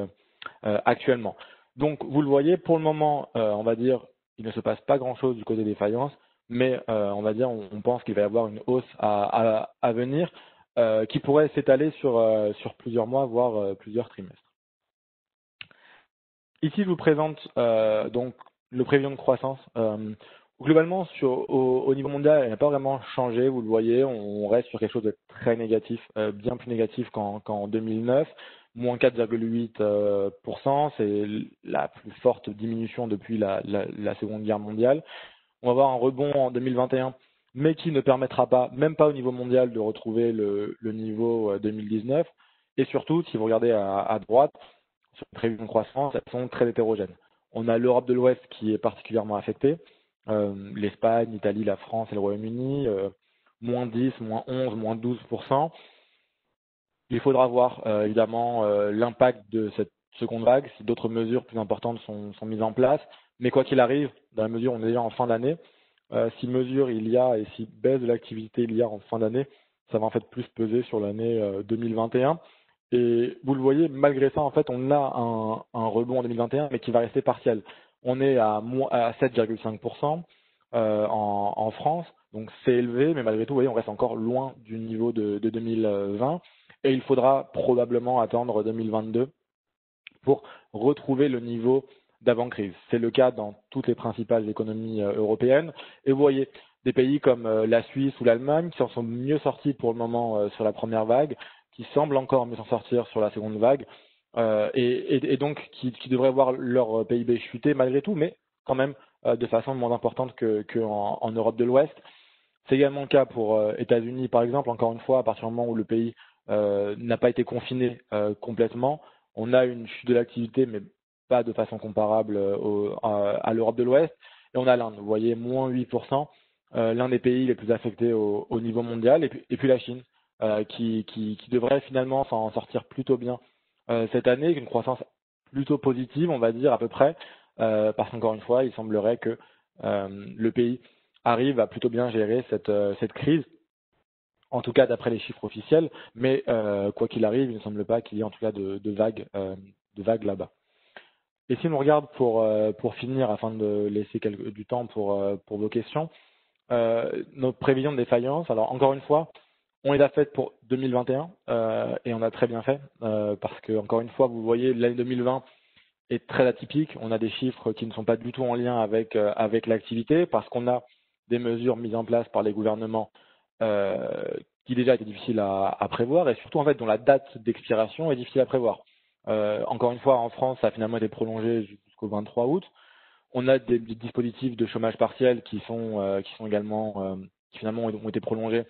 actuellement. Donc, vous le voyez, pour le moment, on va dire, il ne se passe pas grand-chose du côté des défaillances, mais on va dire, on pense qu'il va y avoir une hausse à venir qui pourrait s'étaler sur plusieurs mois, voire plusieurs trimestres. Ici, je vous présente donc le prévision de croissance. Globalement, au niveau mondial, elle n'a pas vraiment changé, vous le voyez, on reste sur quelque chose de très négatif, bien plus négatif qu'en 2009, moins 4,8%, c'est la plus forte diminution depuis la Seconde Guerre mondiale. On va avoir un rebond en 2021, mais qui ne permettra pas, même pas au niveau mondial, de retrouver le niveau 2019. Et surtout, si vous regardez à droite, sur les prévisions de croissance, elles sont très hétérogènes. On a l'Europe de l'Ouest qui est particulièrement affectée, l'Espagne, l'Italie, la France et le Royaume-Uni, moins 10, moins 11, moins 12%. Il faudra voir évidemment l'impact de cette seconde vague, si d'autres mesures plus importantes sont mises en place. Mais quoi qu'il arrive, dans la mesure où on est déjà en fin d'année, si mesure il y a et si baisse de l'activité il y a en fin d'année, ça va en fait plus peser sur l'année 2021. Et vous le voyez, malgré ça, en fait, on a un rebond en 2021, mais qui va rester partiel. On est à 7,5% en France, donc c'est élevé, mais malgré tout, vous voyez, on reste encore loin du niveau de 2020. Et il faudra probablement attendre 2022 pour retrouver le niveau d'avant-crise. C'est le cas dans toutes les principales économies européennes. Et vous voyez, des pays comme la Suisse ou l'Allemagne qui s'en sont mieux sortis pour le moment sur la première vague, qui semblent encore mieux s'en sortir sur la seconde vague. et donc qui devraient voir leur PIB chuter malgré tout, mais quand même de façon moins importante en Europe de l'Ouest. C'est également le cas pour États-Unis, par exemple. Encore une fois, à partir du moment où le pays n'a pas été confiné complètement, on a une chute de l'activité, mais pas de façon comparable à l'Europe de l'Ouest. Et on a l'Inde, vous voyez, moins 8%, l'un des pays les plus affectés au niveau mondial. Et puis la Chine, qui devrait finalement s'en sortir plutôt bien cette année, avec une croissance plutôt positive, on va dire à peu près, parce qu'encore une fois, il semblerait que le pays arrive à plutôt bien gérer cette crise, en tout cas d'après les chiffres officiels, mais quoi qu'il arrive, il ne semble pas qu'il y ait en tout cas de vagues là-bas. Et si on regarde pour finir, afin de laisser du temps pour vos questions, notre prévision de défaillance, alors encore une fois, on les a faites pour 2021 et on a très bien fait parce que encore une fois, vous voyez, l'année 2020 est très atypique. On a des chiffres qui ne sont pas du tout en lien avec l'activité parce qu'on a des mesures mises en place par les gouvernements euh, qui déjà étaient difficiles à prévoir et surtout en fait dont la date d'expiration est difficile à prévoir. Encore une fois, en France, ça a finalement été prolongé jusqu'au 23 août. On a des dispositifs de chômage partiel qui sont également qui finalement ont été prolongés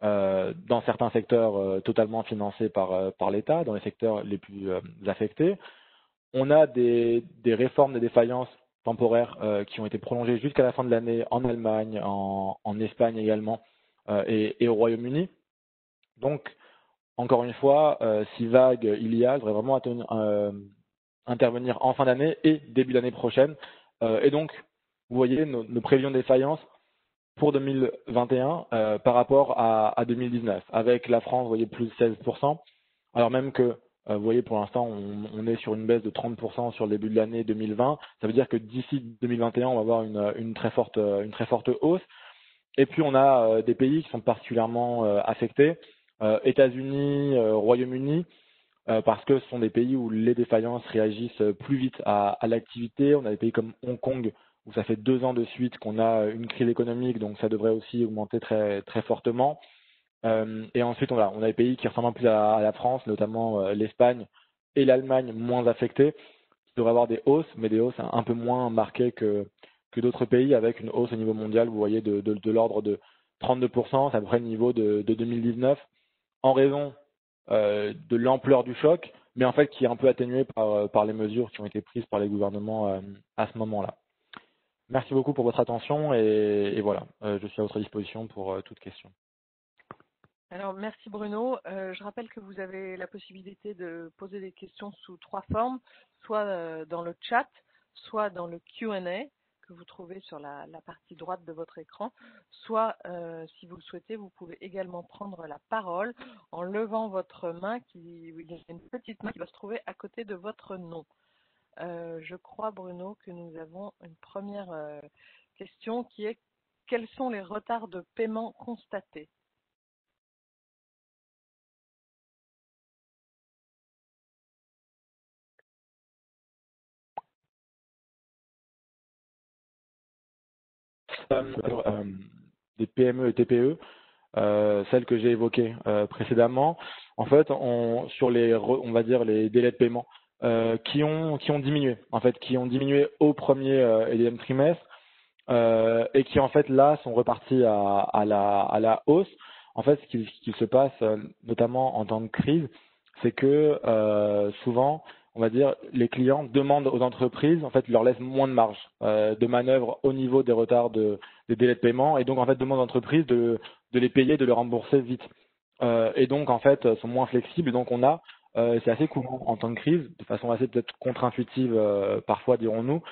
dans certains secteurs totalement financés par l'État, dans les secteurs les plus affectés. On a des réformes des défaillances temporaires qui ont été prolongées jusqu'à la fin de l'année en Allemagne, en Espagne également et au Royaume-Uni. Donc, encore une fois, si vague il y a, je voudrais vraiment intervenir en fin d'année et début d'année prochaine. Et donc, vous voyez nos prévisions de défaillance pour 2021 par rapport à 2019. Avec la France, vous voyez, plus de 16%, alors même que, vous voyez, pour l'instant, on est sur une baisse de 30% sur le début de l'année 2020. Ça veut dire que d'ici 2021, on va avoir une très forte hausse. Et puis, on a des pays qui sont particulièrement affectés, États-Unis, Royaume-Uni, parce que ce sont des pays où les défaillances réagissent plus vite à l'activité. On a des pays comme Hong Kong où ça fait 2 ans de suite qu'on a une crise économique, donc ça devrait aussi augmenter très, très fortement. Et ensuite, on a des pays qui ressemblent un peu à la France, notamment l'Espagne et l'Allemagne moins affectés, qui devraient avoir des hausses, mais des hausses un peu moins marquées que d'autres pays, avec une hausse au niveau mondial, vous voyez, de l'ordre de 32%, c'est à peu près le niveau de 2019, en raison de l'ampleur du choc, mais en fait qui est un peu atténué par les mesures qui ont été prises par les gouvernements à ce moment-là. Merci beaucoup pour votre attention et voilà, je suis à votre disposition pour toute question. Alors, merci Bruno. Je rappelle que vous avez la possibilité de poser des questions sous 3 formes, soit dans le chat, soit dans le Q&A que vous trouvez sur la partie droite de votre écran, soit, si vous le souhaitez, vous pouvez également prendre la parole en levant votre main, il y a une petite main qui va se trouver à côté de votre nom. Je crois, Bruno, que nous avons une première question qui est: quels sont les retards de paiement constatés? Alors, des PME et TPE, celles que j'ai évoquées précédemment, en fait, on va dire les délais de paiement qui ont diminué, en fait, qui ont diminué au premier et deuxième trimestre et qui en fait là sont repartis à la hausse. En fait, ce qui se passe, notamment en temps de crise, c'est que souvent, on va dire, les clients demandent aux entreprises, en fait, leur laissent moins de marge de manœuvre au niveau des retards des délais de paiement, et donc en fait demandent aux entreprises de les payer, de les rembourser vite. Et donc en fait sont moins flexibles. Donc on a, c'est assez courant en temps de crise, de façon assez peut-être contre-intuitive parfois dirons-nous,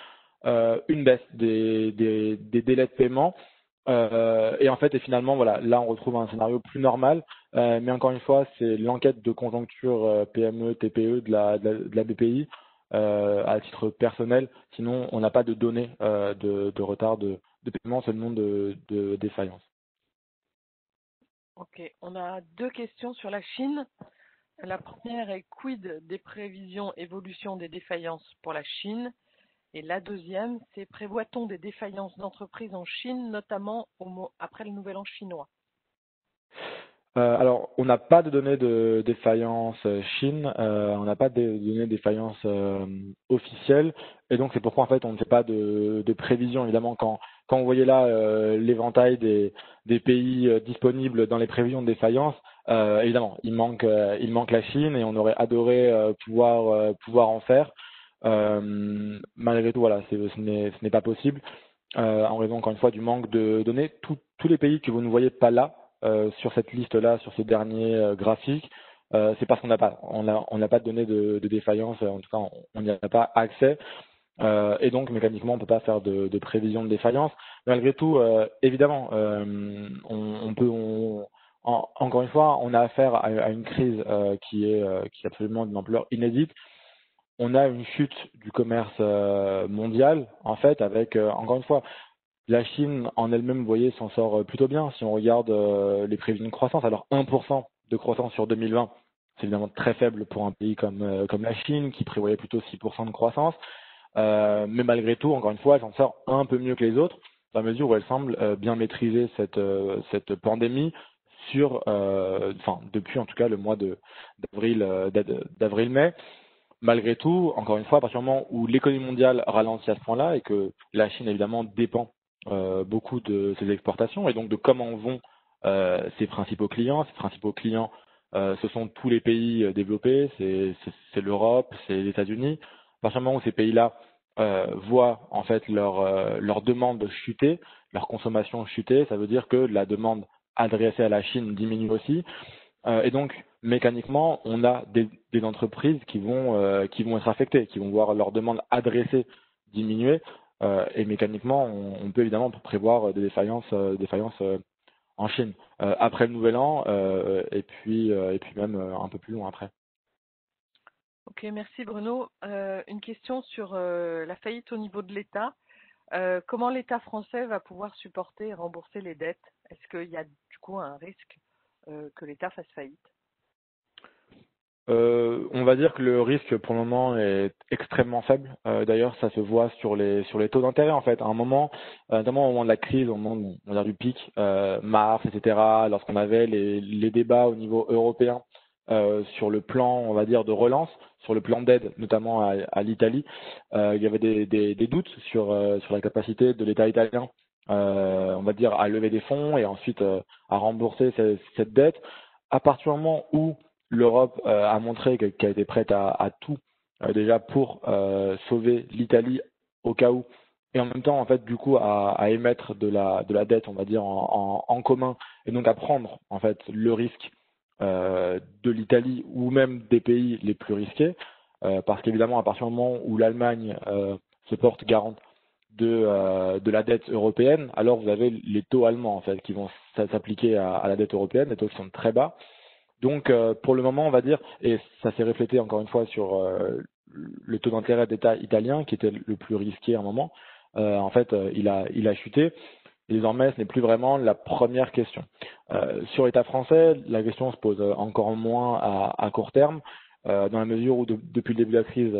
une baisse des délais de paiement. Et en fait, et finalement, voilà, là on retrouve un scénario plus normal. Mais encore une fois, c'est l'enquête de conjoncture PME, TPE de la BPI à titre personnel. Sinon, on n'a pas de données de retard de paiement, seulement de défaillance. Ok, on a 2 questions sur la Chine. La première est: quid des prévisions évolution des défaillances pour la Chine? Et la deuxième, c'est: prévoit-on des défaillances d'entreprises en Chine, notamment après le Nouvel An chinois? Alors, on n'a pas de données de défaillance Chine, on n'a pas de données de défaillance officielles, et donc c'est pourquoi en fait on ne fait pas de prévision. Évidemment, quand vous voyez là l'éventail des pays disponibles dans les prévisions de défaillance, évidemment il manque la Chine et on aurait adoré pouvoir en faire. Malgré tout, voilà, ce n'est pas possible en raison encore une fois du manque de données. Tous les pays que vous ne voyez pas là sur cette liste-là, sur ces derniers graphiques, c'est parce on n'a pas de données de défaillance, en tout cas on n'y a pas accès, et donc mécaniquement on peut pas faire de prévision de défaillance. Malgré tout, évidemment, encore une fois, on a affaire à une crise qui est absolument d'une ampleur inédite. On a une chute du commerce mondial, en fait, avec encore une fois la Chine en elle-même, vous voyez, s'en sort plutôt bien si on regarde les prévisions de croissance. Alors 1% de croissance sur 2020, c'est évidemment très faible pour un pays comme la Chine qui prévoyait plutôt 6% de croissance. Mais malgré tout, encore une fois, elle s'en sort un peu mieux que les autres dans la mesure où elle semble bien maîtriser cette pandémie depuis en tout cas le mois d'avril-mai. Malgré tout, encore une fois, à partir du moment où l'économie mondiale ralentit à ce point-là et que la Chine évidemment dépend beaucoup de ses exportations et donc de comment vont ses principaux clients. Ses principaux clients, ce sont tous les pays développés, c'est l'Europe, c'est les États-Unis. À partir du moment où ces pays-là voient en fait leur demande chuter, leur consommation chuter, ça veut dire que la demande adressée à la Chine diminue aussi. Et donc, mécaniquement, on a des entreprises qui vont être affectées, qui vont voir leur demande adressée diminuer. Et mécaniquement, on peut évidemment prévoir des défaillances en Chine après le Nouvel An et puis même un peu plus loin après. Ok, merci Bruno. Une question sur la faillite au niveau de l'État. Comment l'État français va pouvoir supporter et rembourser les dettes? Est-ce qu'il y a du coup un risque que l'État fasse faillite? On va dire que le risque pour le moment est extrêmement faible. D'ailleurs, ça se voit sur les taux d'intérêt en fait. À un moment, notamment au moment de la crise, au moment on va dire du pic, mars, etc. Lorsqu'on avait les débats au niveau européen sur le plan, on va dire, de relance, sur le plan d'aide, notamment à l'Italie, il y avait des doutes sur la capacité de l'État italien, on va dire, à lever des fonds et ensuite à rembourser cette dette. À partir du moment où l'Europe a montré qu'elle était prête à tout déjà pour sauver l'Italie au cas où, et en même temps en fait du coup à émettre de la dette, on va dire en commun, et donc à prendre en fait le risque de l'Italie ou même des pays les plus risqués, parce qu'évidemment à partir du moment où l'Allemagne se porte garante de la dette européenne, alors vous avez les taux allemands en fait qui vont s'appliquer à la dette européenne, les taux qui sont très bas. Donc, pour le moment, on va dire, et ça s'est reflété encore une fois sur le taux d'intérêt d'État italien, qui était le plus risqué à un moment. En fait, il a chuté. Et désormais, ce n'est plus vraiment la première question. Sur l'État français, la question se pose encore moins à court terme, dans la mesure où depuis le début de la crise,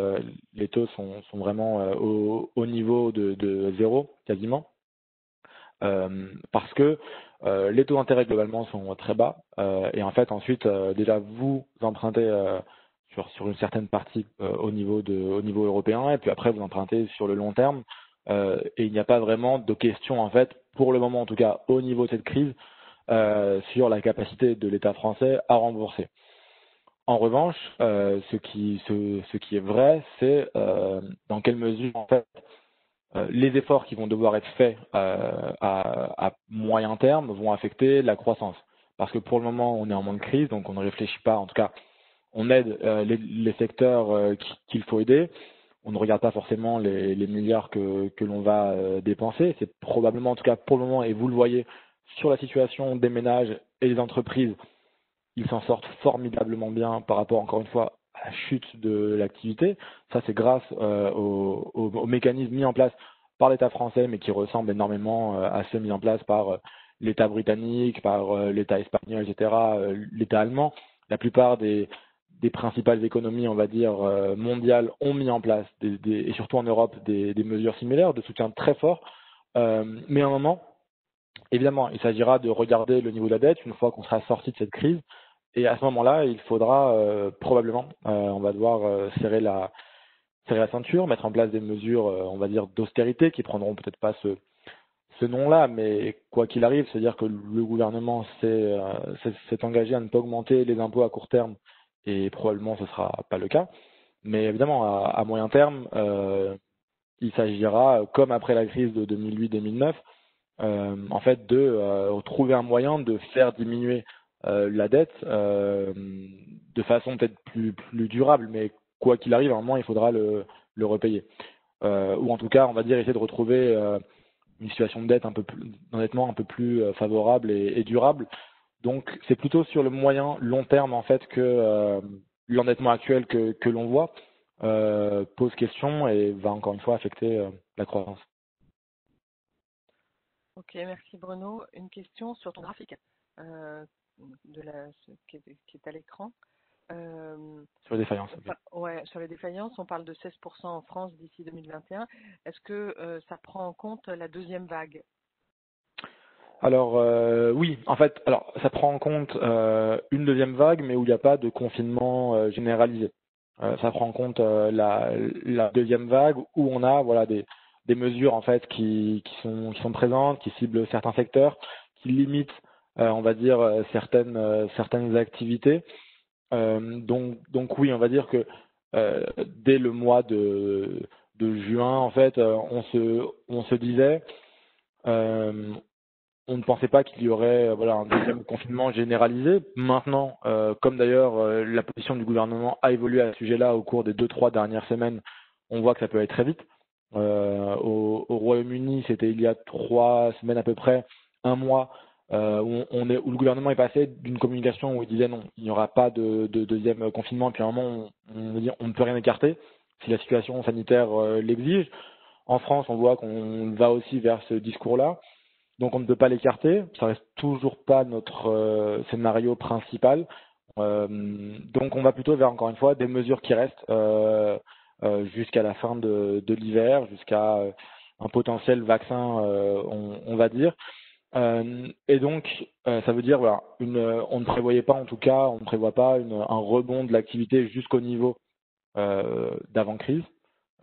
les taux sont vraiment au niveau de zéro, quasiment. Parce que les taux d'intérêt globalement sont très bas et en fait ensuite déjà vous empruntez sur une certaine partie au niveau européen et puis après vous empruntez sur le long terme et il n'y a pas vraiment de question en fait pour le moment en tout cas au niveau de cette crise sur la capacité de l'État français à rembourser. En revanche, ce qui est vrai, c'est dans quelle mesure en fait les efforts qui vont devoir être faits à moyen terme vont affecter la croissance. Parce que pour le moment, on est en mode crise, donc on ne réfléchit pas. En tout cas, on aide les secteurs qu'il faut aider. On ne regarde pas forcément les milliards que l'on va dépenser. C'est probablement, en tout cas pour le moment, et vous le voyez, sur la situation des ménages et des entreprises, ils s'en sortent formidablement bien par rapport, encore une fois, à la chute de l'activité. Ça, c'est grâce aux mécanismes mis en place par l'État français, mais qui ressemblent énormément à ceux mis en place par l'État britannique, par l'État espagnol, etc., l'État allemand. La plupart des principales économies, on va dire, mondiales ont mis en place, et surtout en Europe, des mesures similaires de soutien très fort. Mais à un moment, Évidemment, il s'agira de regarder le niveau de la dette une fois qu'on sera sorti de cette crise. Et à ce moment-là, il faudra probablement, on va devoir serrer la ceinture, mettre en place des mesures, on va dire, d'austérité qui prendront peut-être pas ce nom-là, mais quoi qu'il arrive, c'est-à-dire que le gouvernement s'est engagé à ne pas augmenter les impôts à court terme, et probablement ce sera pas le cas. Mais évidemment, à moyen terme, il s'agira, comme après la crise de 2008-2009, en fait, de trouver un moyen de faire diminuer la dette de façon peut-être plus durable, mais quoi qu'il arrive, à un moment, il faudra le repayer. Ou en tout cas, on va dire essayer de retrouver une situation de dette un peu plus, d'endettement un peu plus favorable et durable. Donc, c'est plutôt sur le moyen long terme en fait que l'endettement actuel que l'on voit pose question et va encore une fois affecter la croissance. Ok, merci Bruno. Une question sur ton graphique euh, qui est à l'écran. Sur les défaillances. Ouais, sur les défaillances, on parle de 16% en France d'ici 2021. Est-ce que ça prend en compte la deuxième vague? Alors oui, en fait, alors ça prend en compte une deuxième vague, mais où il n'y a pas de confinement généralisé. Ça prend en compte la deuxième vague où on a voilà des mesures en fait qui sont présentes, qui ciblent certains secteurs, qui limitent on va dire certaines activités. Donc oui, on va dire que dès le mois de juin en fait on se disait euh, on ne pensait pas qu'il y aurait voilà un deuxième confinement généralisé. Maintenant, comme d'ailleurs la position du gouvernement a évolué à ce sujet-là au cours des 2-3 dernières semaines, on voit que ça peut aller très vite. Au Royaume-Uni, c'était il y a 3 semaines à peu près, un mois, où le gouvernement est passé d'une communication où il disait non, il n'y aura pas de deuxième confinement, et puis à un moment on dit on ne peut rien écarter si la situation sanitaire l'exige. En France, on voit qu'on va aussi vers ce discours-là. Donc on ne peut pas l'écarter, ça reste toujours pas notre scénario principal. Donc on va plutôt vers encore une fois des mesures qui restent jusqu'à la fin de l'hiver, jusqu'à un potentiel vaccin, on va dire. Et donc ça veut dire voilà, on ne prévoyait pas en tout cas, on ne prévoit pas un rebond de l'activité jusqu'au niveau d'avant crise,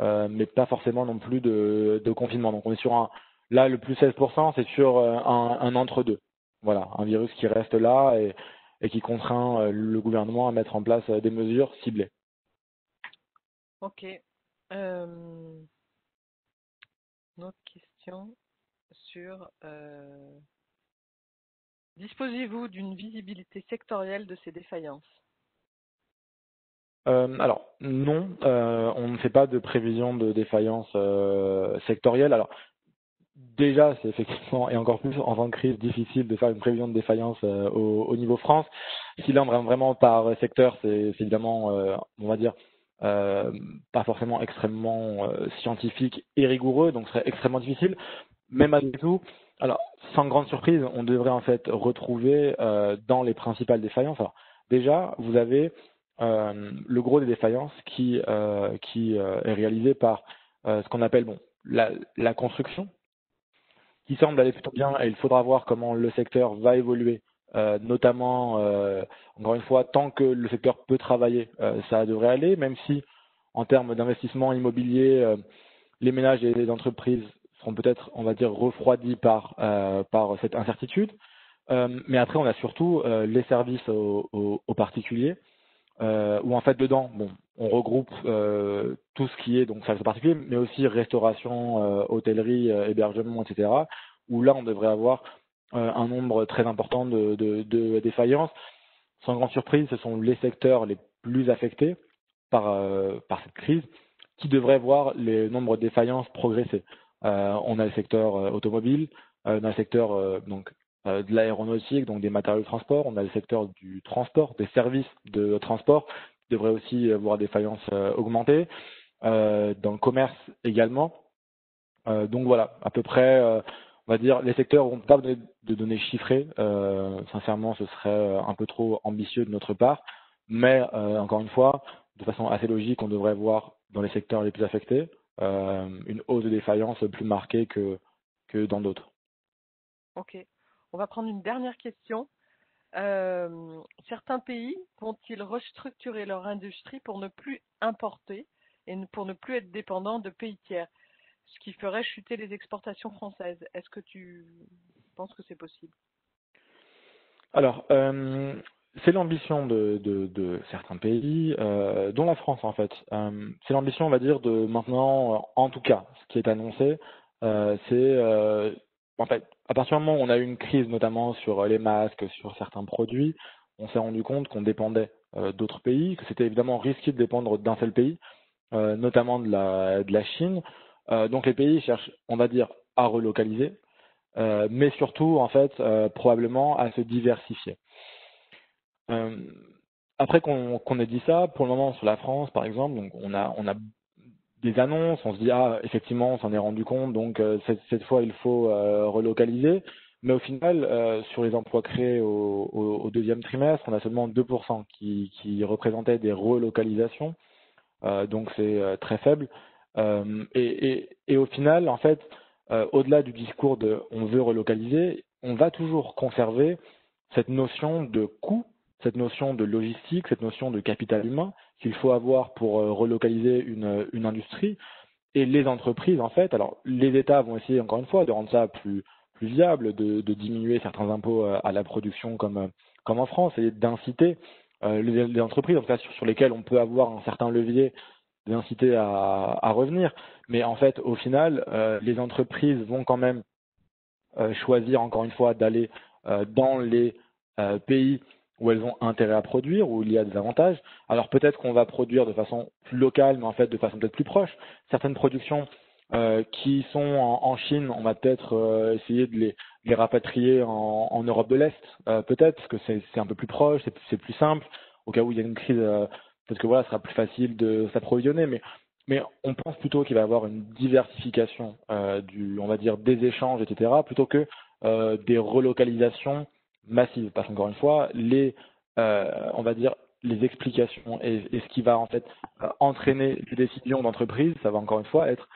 mais pas forcément non plus de confinement. Donc on est sur là le plus 16%, c'est sur un entre-deux. Voilà, un virus qui reste là et qui contraint le gouvernement à mettre en place des mesures ciblées. Ok. Une autre question sur disposez-vous d'une visibilité sectorielle de ces défaillances? Alors non, on ne fait pas de prévision de défaillance sectorielle. Alors déjà, c'est effectivement, et encore plus en temps de crise, difficile de faire une prévision de défaillance au niveau France. Si là, vraiment par secteur, c'est évidemment, on va dire, euh, pas forcément extrêmement scientifique et rigoureux, donc ce serait extrêmement difficile. Mais malgré tout, alors, sans grande surprise, on devrait en fait retrouver dans les principales défaillances. Alors, déjà, vous avez le gros des défaillances qui est réalisé par ce qu'on appelle bon, la construction qui semble aller plutôt bien et il faudra voir comment le secteur va évoluer, notamment, encore une fois, tant que le secteur peut travailler, ça devrait aller, même si en termes d'investissement immobilier, les ménages et les entreprises seront peut-être, on va dire, refroidis par cette incertitude. Mais après, on a surtout les services aux particuliers, où en fait dedans, bon, on regroupe tout ce qui est donc services particuliers, mais aussi restauration, hôtellerie, hébergement, etc. Où là, on devrait avoir un nombre très important de défaillances. Sans grande surprise, ce sont les secteurs les plus affectés par cette crise qui devraient voir les nombres de défaillances progresser. On a le secteur automobile, on a le secteur de l'aéronautique, donc des matériaux de transport, on a le secteur du transport, des services de transport qui devraient aussi voir des défaillances augmenter, dans le commerce également. Donc voilà, à peu près, on va dire, les secteurs n'ont pas donné de données chiffrées. Sincèrement, ce serait un peu trop ambitieux de notre part. Mais encore une fois, de façon assez logique, on devrait voir dans les secteurs les plus affectés une hausse de défaillance plus marquée que dans d'autres. Ok. On va prendre une dernière question. Certains pays vont-ils restructurer leur industrie pour ne plus importer et pour ne plus être dépendants de pays tiers, ce qui ferait chuter les exportations françaises? Est-ce que tu penses que c'est possible? Alors, c'est l'ambition de certains pays, dont la France en fait. C'est l'ambition, on va dire, de maintenant, en tout cas, ce qui est annoncé, en fait, à partir du moment où on a eu une crise, notamment sur les masques, sur certains produits, on s'est rendu compte qu'on dépendait d'autres pays, que c'était évidemment risqué de dépendre d'un seul pays, notamment de la Chine. Donc les pays cherchent, on va dire, à relocaliser, mais surtout, en fait, probablement à se diversifier. Euh, Après qu'on ait dit ça, pour le moment sur la France, par exemple, donc on a des annonces, on se dit ah effectivement on s'en est rendu compte, donc cette fois il faut relocaliser, mais au final sur les emplois créés au deuxième trimestre, on a seulement 2% qui représentaient des relocalisations, donc c'est très faible. Et au final, en fait, au-delà du discours de on veut relocaliser, on va toujours conserver cette notion de coût, cette notion de logistique, cette notion de capital humain qu'il faut avoir pour relocaliser une industrie. Et les entreprises, en fait, alors les États vont essayer encore une fois de rendre ça plus viable, de diminuer certains impôts à la production comme en France, et d'inciter les entreprises, en tout cas sur lesquelles on peut avoir un certain levier, d'inciter à revenir. Mais en fait, au final, les entreprises vont quand même choisir encore une fois d'aller dans les pays où elles ont intérêt à produire, où il y a des avantages. Alors peut-être qu'on va produire de façon plus locale, mais en fait de façon peut-être plus proche. Certaines productions qui sont en Chine, on va peut-être essayer de les rapatrier en Europe de l'Est, peut-être, parce que c'est un peu plus proche, c'est plus simple. Au cas où il y a une crise, peut-être que voilà, ce sera plus facile de s'approvisionner. Mais on pense plutôt qu'il va y avoir une diversification on va dire, des échanges, etc., plutôt que des relocalisations massives. Parce qu'encore une fois, on va dire, les explications et ce qui va en fait entraîner les décisions d'entreprise, ça va encore une fois être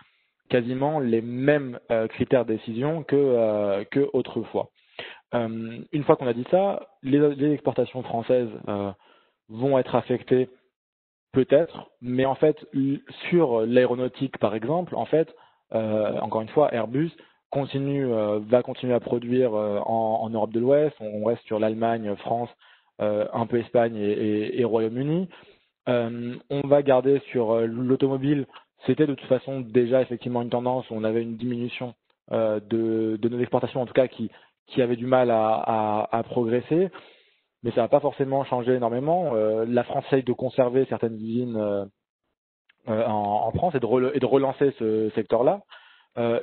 quasiment les mêmes critères de décision que autrefois. Une fois qu'on a dit ça, les exportations françaises vont être affectées. Peut-être, mais en fait, sur l'aéronautique, par exemple, en fait, encore une fois, Airbus va continuer à produire en Europe de l'Ouest. On reste sur l'Allemagne, France, un peu Espagne et Royaume-Uni. On va garder sur l'automobile. C'était de toute façon déjà effectivement une tendance où on avait une diminution de nos exportations, en tout cas qui avait du mal à progresser, mais ça n'a pas forcément changé énormément. La France essaye de conserver certaines usines en France et de relancer ce secteur-là.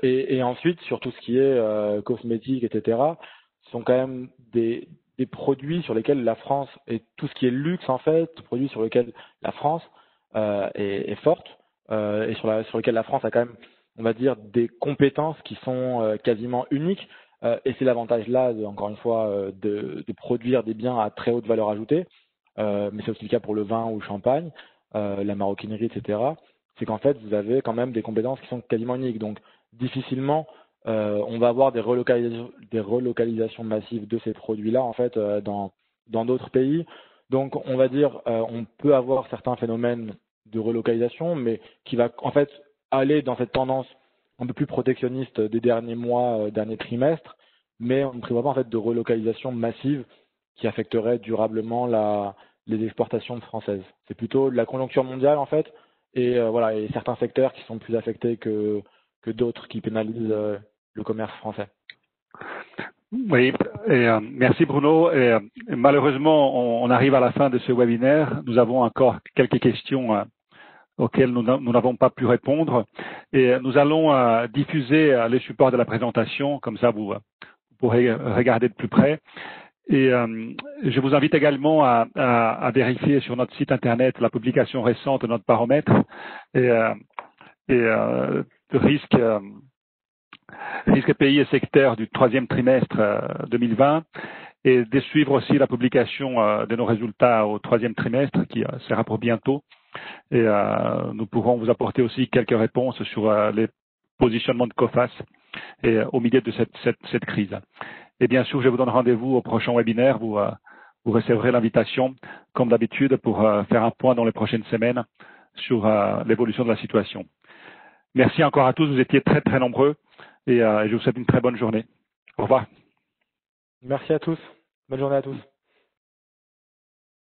Et ensuite, sur tout ce qui est cosmétique, etc., ce sont quand même des produits sur lesquels la France, et tout ce qui est luxe en fait, produits sur lesquels la France est forte, et sur lesquels la France a quand même, on va dire, des compétences qui sont quasiment uniques. Et c'est l'avantage là, encore une fois, de produire des biens à très haute valeur ajoutée, mais c'est aussi le cas pour le vin ou le champagne, la maroquinerie, etc. C'est qu'en fait, vous avez quand même des compétences qui sont quasiment uniques. Donc, difficilement, on va avoir des relocalisations massives de ces produits-là, en fait, dans d'autres pays. Donc, on va dire, on peut avoir certains phénomènes de relocalisation, mais qui va en fait aller dans cette tendance un peu plus protectionniste des derniers mois, derniers trimestres, mais on ne prévoit pas en fait de relocalisation massive qui affecterait durablement les exportations françaises. C'est plutôt la conjoncture mondiale en fait, et voilà, et certains secteurs qui sont plus affectés que d'autres qui pénalisent le commerce français. Oui, merci Bruno. Malheureusement, on arrive à la fin de ce webinaire. Nous avons encore quelques questions auxquelles nous n'avons pas pu répondre. Et nous allons diffuser les supports de la présentation, comme ça vous pourrez regarder de plus près. Et je vous invite également à vérifier sur notre site internet la publication récente de notre baromètre de risque pays et secteurs du troisième trimestre 2020 et de suivre aussi la publication de nos résultats au troisième trimestre qui sera pour bientôt. Et nous pourrons vous apporter aussi quelques réponses sur les positionnements de COFAS et au milieu de cette crise. Et bien sûr, je vous donne rendez-vous au prochain webinaire. Vous recevrez l'invitation, comme d'habitude, pour faire un point dans les prochaines semaines sur l'évolution de la situation. Merci encore à tous. Vous étiez très, très nombreux et je vous souhaite une très bonne journée. Au revoir. Merci à tous. Bonne journée à tous.